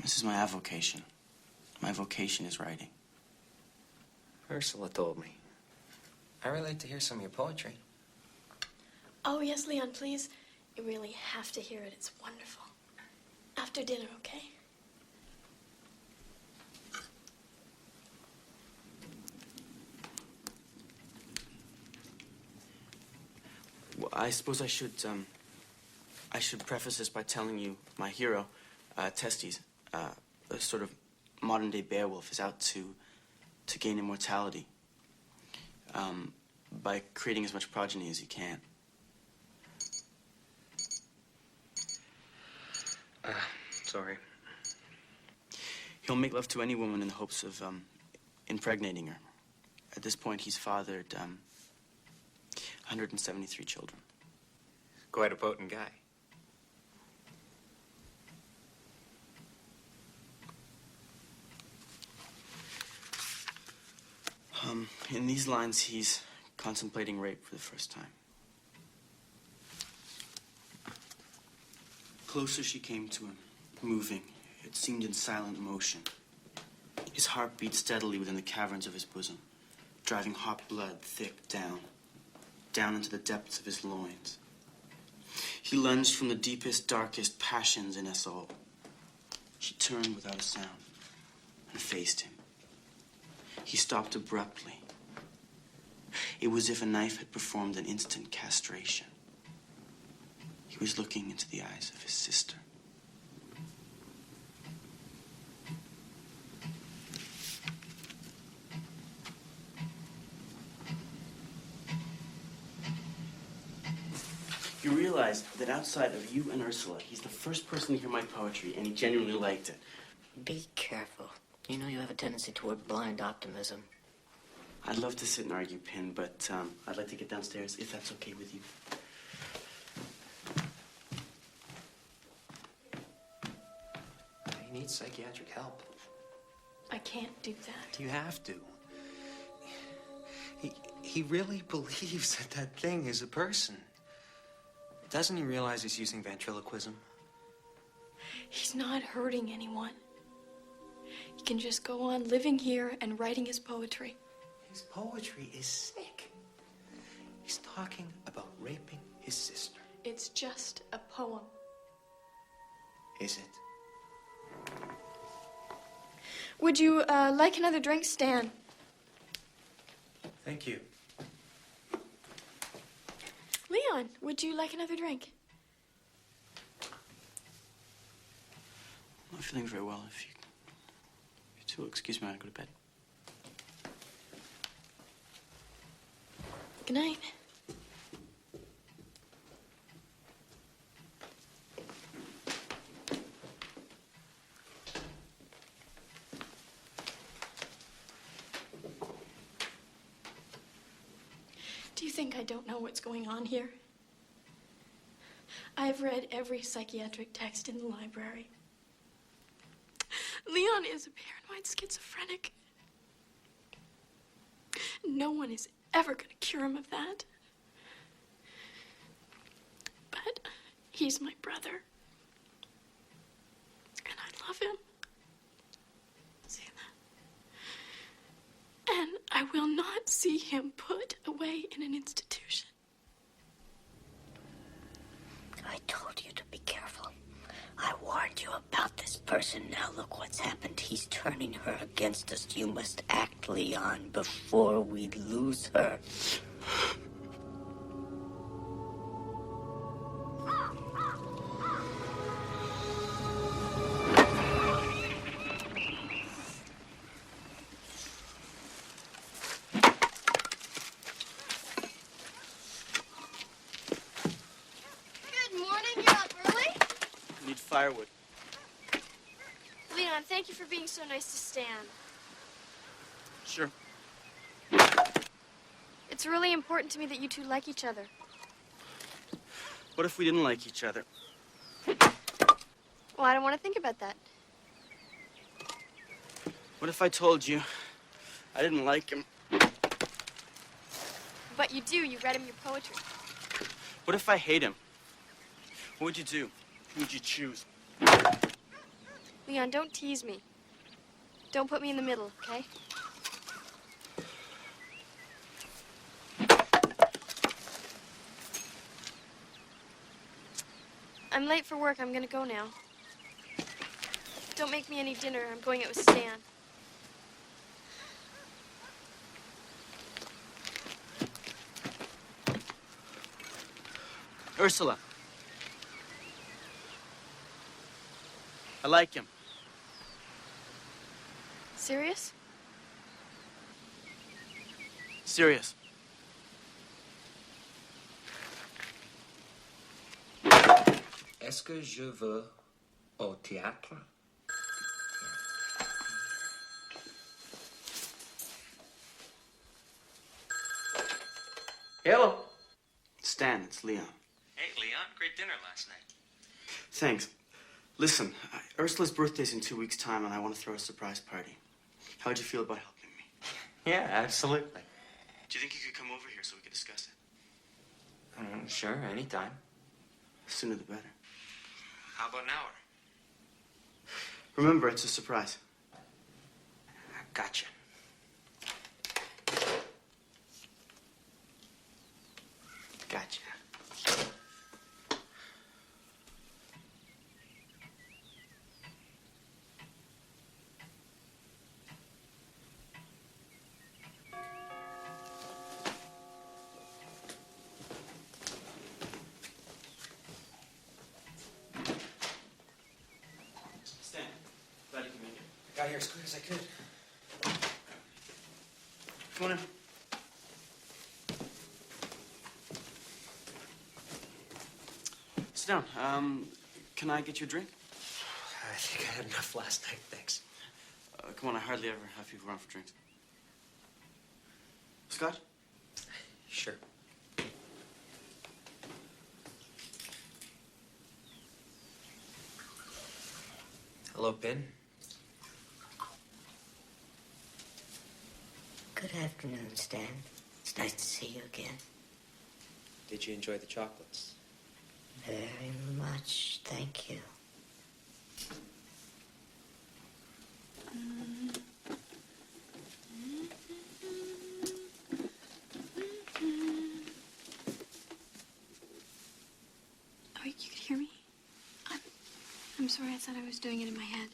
This is my avocation. My vocation is writing. Ursula told me. I really like to hear some of your poetry. Oh, yes, Leon, please. You really have to hear it. It's wonderful. After dinner, okay? Well, I suppose I should preface this by telling you my hero, Testes, a sort of modern-day Beowulf, is out to gain immortality by creating as much progeny as he can. Sorry. He'll make love to any woman in the hopes of impregnating her. At this point, he's fathered 173 children. Quite a potent guy. In these lines, he's contemplating rape for the first time. Closer she came to him, moving. It seemed in silent motion. His heart beat steadily within the caverns of his bosom, driving hot blood thick down into the depths of his loins. He lunged from the deepest, darkest passions in us all. She turned without a sound and faced him. He stopped abruptly. It was as if a knife had performed an instant castration. He was looking into the eyes of his sister. You realize that outside of you and Ursula, he's the first person to hear my poetry, and he genuinely liked it. Be careful. You know you have a tendency toward blind optimism. I'd love to sit and argue, Pin, but I'd like to get downstairs, if that's okay with you. He needs psychiatric help. I can't do that. You have to. He really believes that thing is a person. Doesn't he realize he's using ventriloquism? He's not hurting anyone. He can just go on living here and writing his poetry. His poetry is sick. He's talking about raping his sister. It's just a poem. Is it? Would you like another drink, Stan? Thank you. Leon, would you like another drink? I'm not feeling very well. If you two will excuse me, I'll go to bed. Good night. Do you think I don't know what's going on here? I've read every psychiatric text in the library. Leon is a paranoid schizophrenic. No one is ever going to cure him of that. But he's my brother. And I love him. See that? And I will not see him put away in an institution. I told you to be careful. I warned you about this person. Now look what's happened. He's turning her against us. You must act, Leon, before we lose her. Firewood. Leon, thank you for being so nice to Stan. Sure. It's really important to me that you two like each other. What if we didn't like each other? Well, I don't want to think about that. What if I told you I didn't like him? But you do. You read him your poetry. What if I hate him? What would you do? Who would you choose? Leon, don't tease me. Don't put me in the middle, okay? I'm late for work. I'm gonna go now. Don't make me any dinner. I'm going out with Stan. Ursula. I like him. Serious? Serious. Est-ce que je veux au théâtre? Hello. Stan, it's Leon. Hey, Leon. Great dinner last night. Thanks. Listen, Ursula's birthday's in 2 weeks' time, and I want to throw a surprise party. How'd you feel about helping me? Yeah, absolutely. Do you think you could come over here so we could discuss it? Sure, anytime. Sooner the better. How about an hour? Remember, it's a surprise. Gotcha. Gotcha. Stan, glad you can make it. I got here as quick as I could. Come on in. Sit down. Can I get you a drink? I think I had enough last night, thanks. Come on, I hardly ever have people around for drinks. Scotch? Sure. Hello, Ben. Good afternoon, Stan. It's nice to see you again. Did you enjoy the chocolates? Very much, thank you. sorry. I thought I was doing it in my head.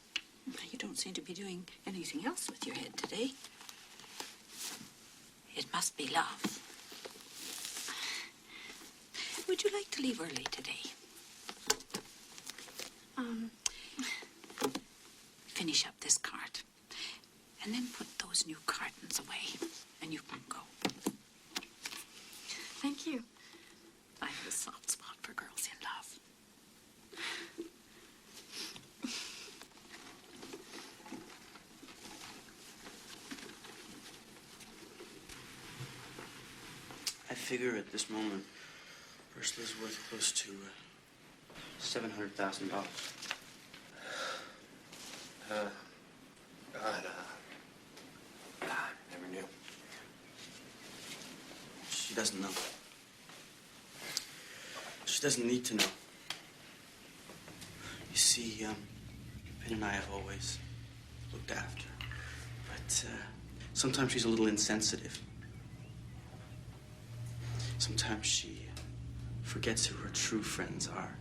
You don't seem to be doing anything else with your head today. It must be love. Would you like to leave early today? Finish up this cart. And then put those new cartons away. And you can go. Thank you. I have a soft spot for girls in love. I figure at this moment, Ursula's worth close to $700,000. God, never knew. She doesn't know. She doesn't need to know. You see, Pin and I have always looked after her. But sometimes she's a little insensitive. Sometimes she forgets who her true friends are.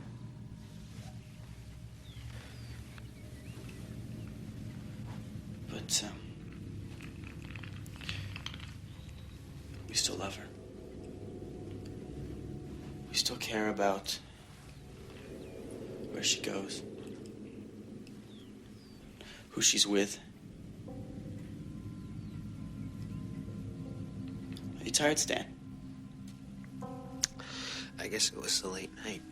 But we still love her. We still care about where she goes, who she's with. Are you tired, Stan? I guess it was the late night.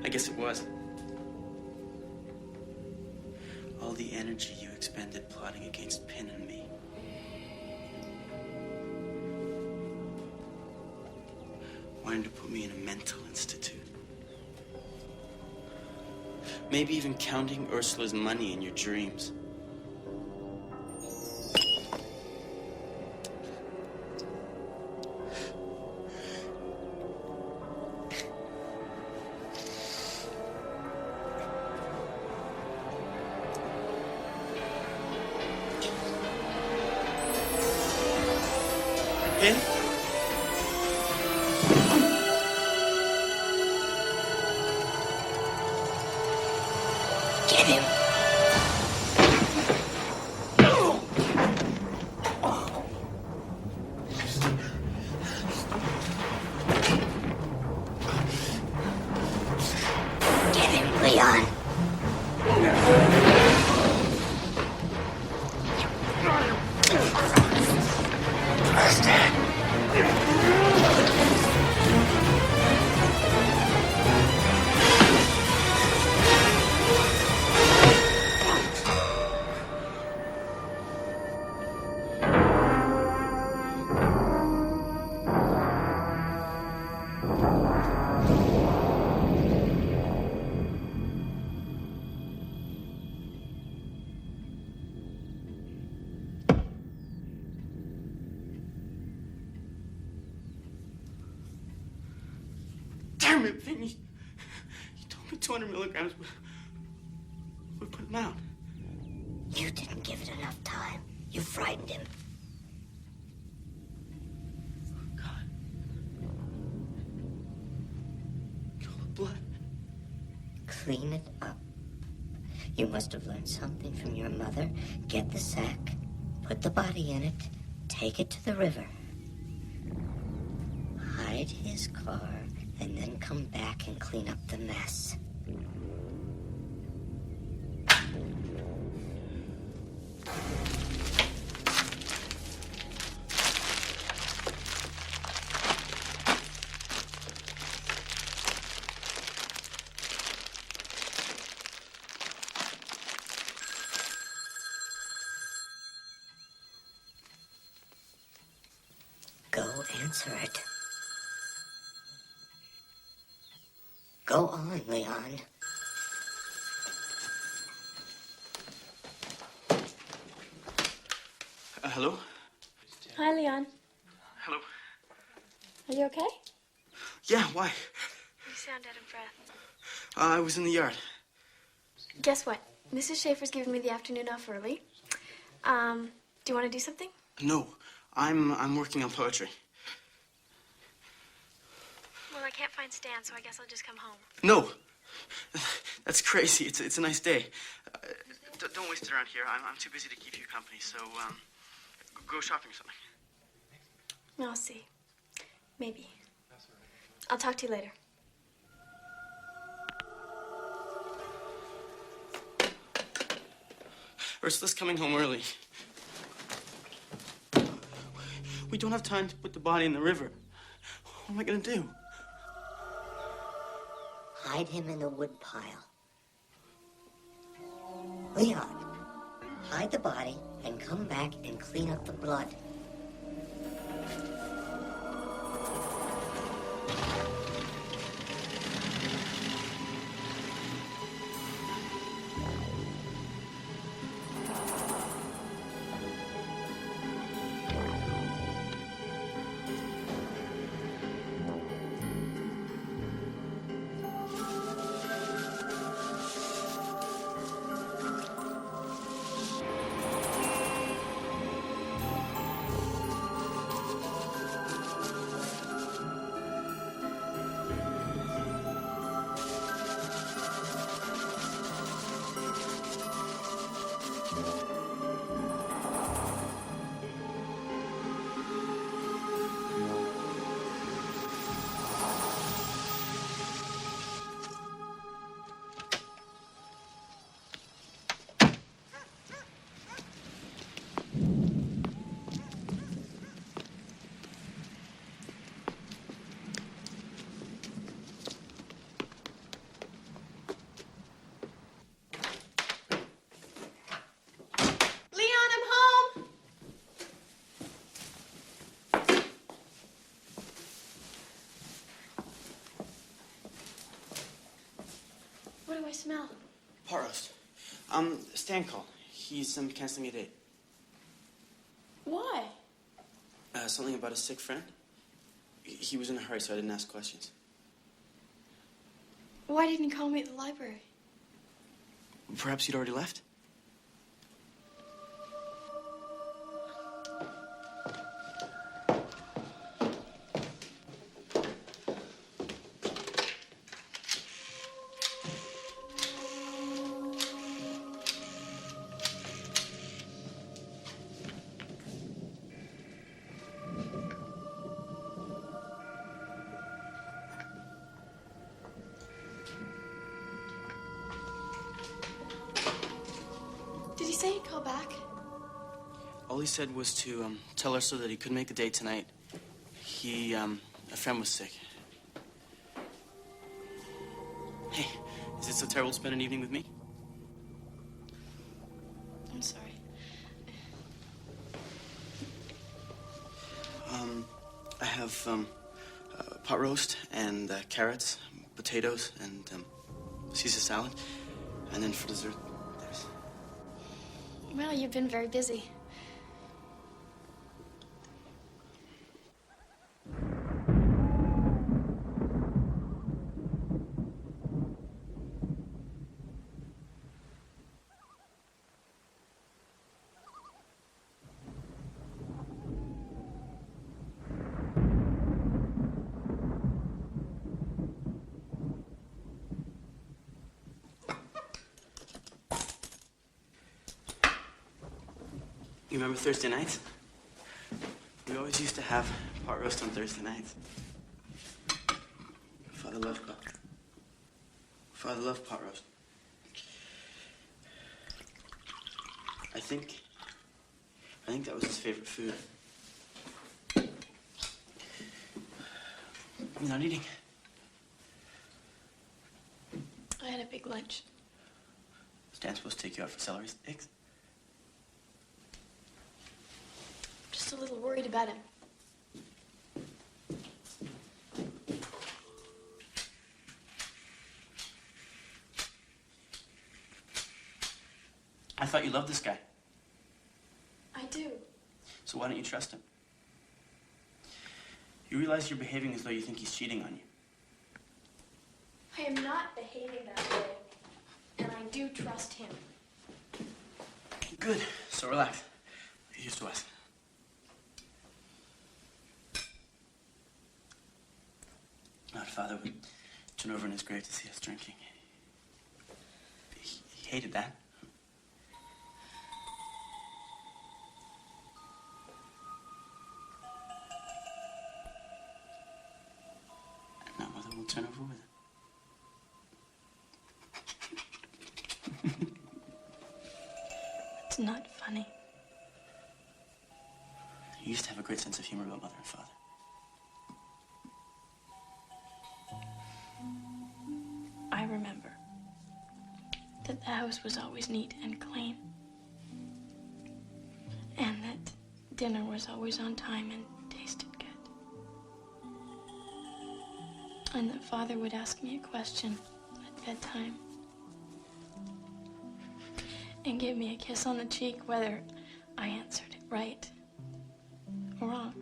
I guess it was. All the energy you expended plotting against Pin and me. Wanting to put me in a mental institute. Maybe even counting Ursula's money in your dreams. Pin? Get him. Get him, Leon. Damn it, Pin. You told me 200 milligrams would put him out. You didn't give it enough time. You frightened him. God. All the blood. Clean it up. You must have learned something from your mother. Get the sack, put the body in it, take it to the river. Hide his car, and then come back and clean up the mess. Go answer it. Go on, Leon. Hello? Hi, Leon. Hello? Are you okay? Yeah, why? You sound out of breath. I was in the yard. Guess what? Mrs. Schaefer's giving me the afternoon off early. Do you want to do something? No, I'm working on poetry. I can't find Stan, so I guess I'll just come home. No. That's crazy. It's a nice day. Don't waste it around here. I'm too busy to keep you company, so, go shopping or something. I'll see. Maybe. I'll talk to you later. Ursula's coming home early. We don't have time to put the body in the river. What am I gonna do? Hide him in the wood pile. Leon, hide the body and come back and clean up the blood. What do I smell? Pot roast. Stan called. He's canceling a date. Why? Something about a sick friend. He was in a hurry, so I didn't ask questions. Why didn't you call me at the library? Perhaps you'd already left? Did he say he'd call back? All he said was to tell her so that he couldn't make the date tonight. A friend was sick. Hey, is it so terrible to spend an evening with me? I'm sorry. I have pot roast and carrots, potatoes, and Caesar salad. And then for dessert, there's... Well, you've been very busy. You remember Thursday nights? We always used to have pot roast on Thursday nights. Father loved pot roast. I think that was his favorite food. You're not eating? I had a big lunch. Stan's supposed to take you out for celery sticks? Just a little worried about him. I thought you loved this guy. I do. So why don't you trust him? You realize you're behaving as though you think he's cheating on you. I am not behaving that way. And I do trust him. Good. So relax. Here's to us. Okay. Father would turn over in his grave to see us drinking. He hated that. And now Mother will turn over with it. It's not funny. You used to have a great sense of humor about Mother and Father. I remember that the house was always neat and clean. And that dinner was always on time and tasted good. And that Father would ask me a question at bedtime. And give me a kiss on the cheek whether I answered it right or wrong.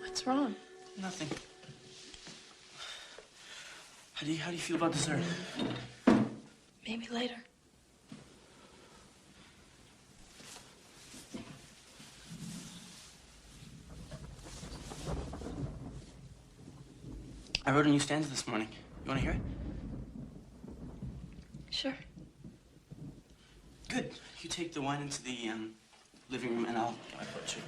What's wrong? Nothing. How do you feel about dessert? Maybe later. I wrote a new stanza this morning. You want to hear it? Sure. Good. You take the wine into the living room, and I'll get my poetry.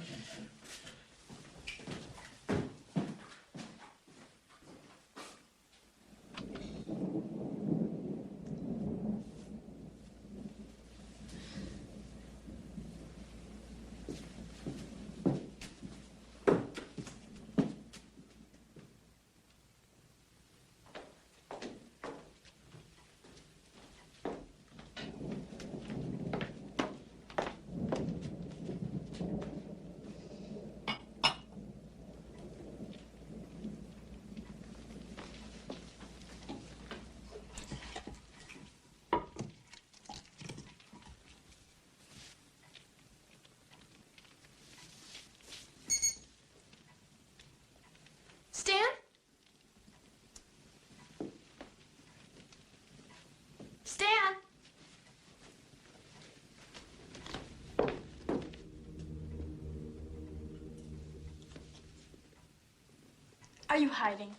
Stan? Stan? Are you hiding?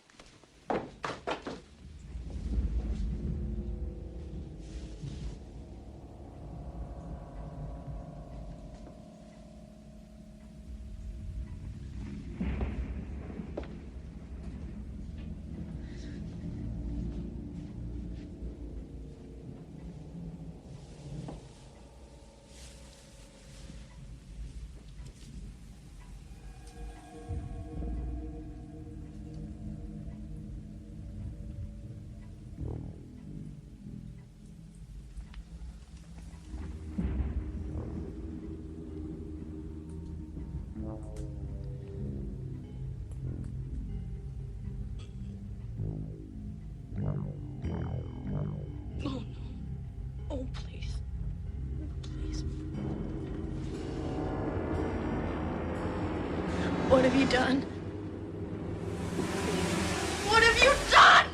Oh, no. Oh, please. Please. What have you done? What have you done?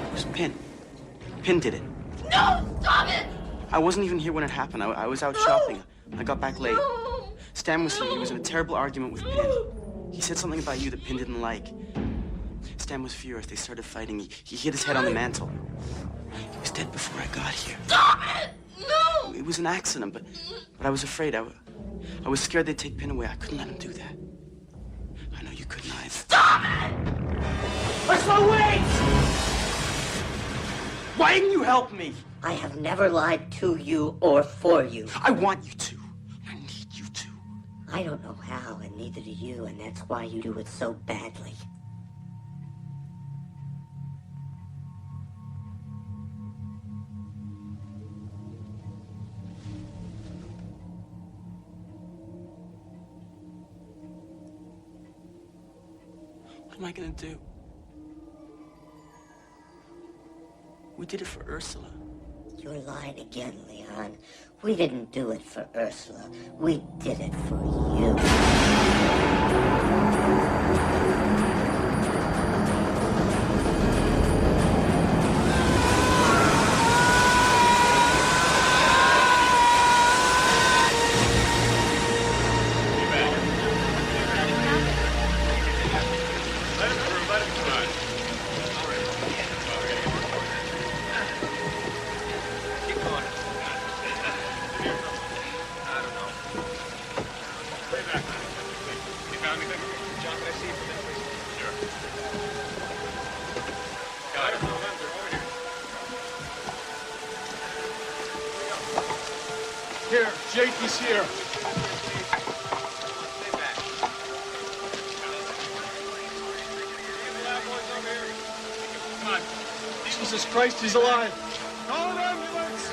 It was Pin. Pin did it. No, stop it! I wasn't even here when it happened. I was out shopping. I got back late. Stan was here. He was in a terrible argument with Pin. He said something about you that Pin didn't like. Stan was furious. They started fighting. He hit his head on the mantle. He was dead before I got here. Stop it! No! It was an accident, but I was afraid. I was scared they'd take Pin away. I couldn't let him do that. I know you couldn't either. Stop it! Ursula, wait! Why didn't you help me? I have never lied to you or for you. I want you to. I need you to. I don't know how, and neither do you, and that's why you do it so badly. What am I gonna do? We did it for Ursula. You're lying again, Leon. We didn't do it for Ursula. We did it for you. Here, Jake is here. Come on. Jesus Christ, he's alive. Call an ambulance.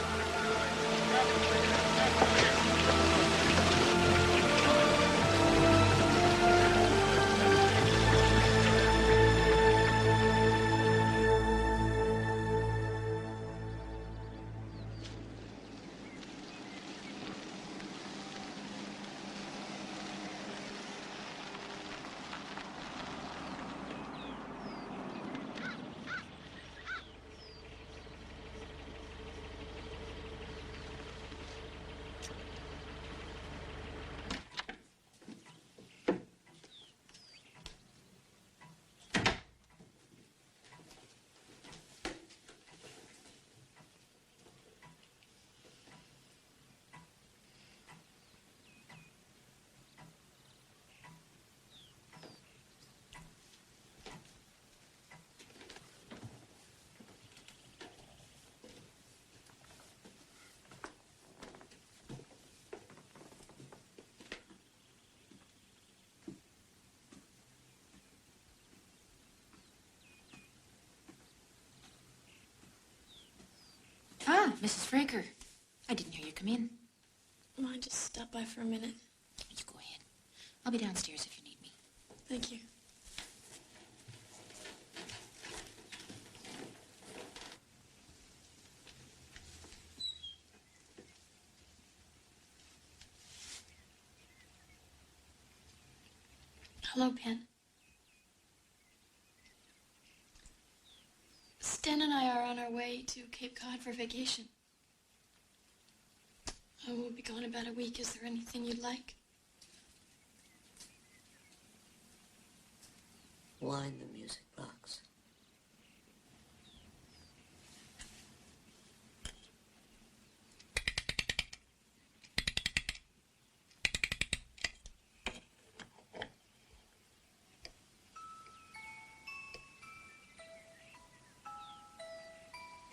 Ah, Mrs. Franker. I didn't hear you come in. Oh, I just stopped by for a minute. You go ahead. I'll be downstairs if you need me. Thank you. Hello, Pen. Stan and I are on our way to Cape Cod for vacation. Oh, we'll be gone about a week. Is there anything you'd like? Wind the music box.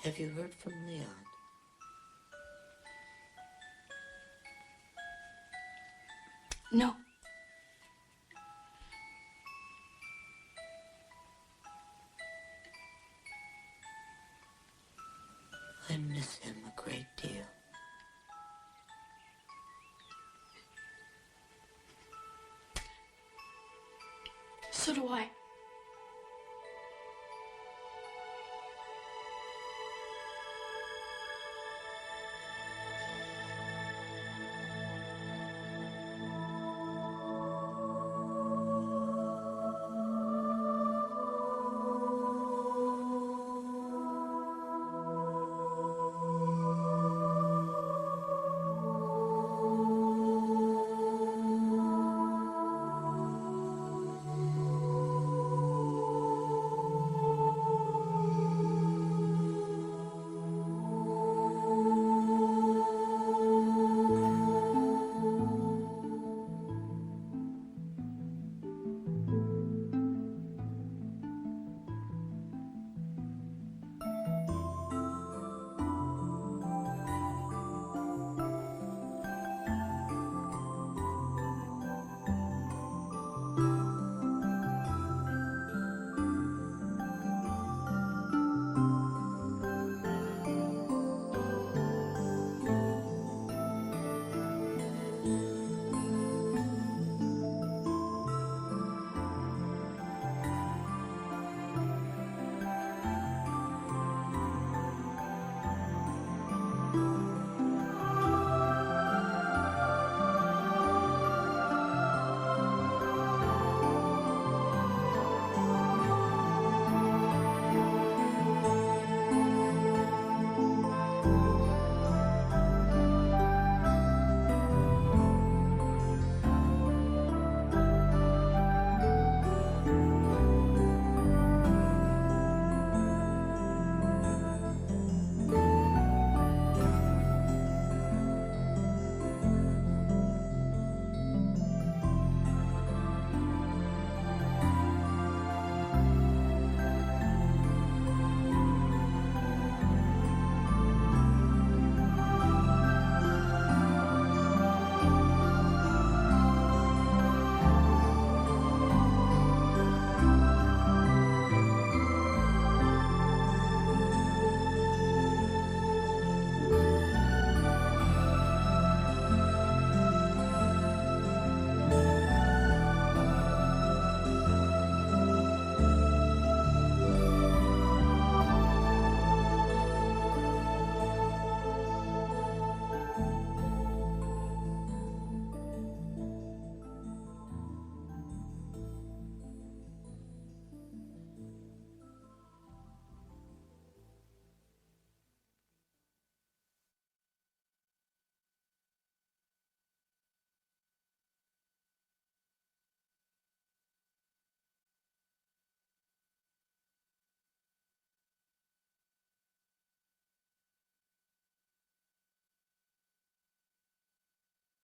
Have you heard from Leon? No. I miss him a great deal. So do I.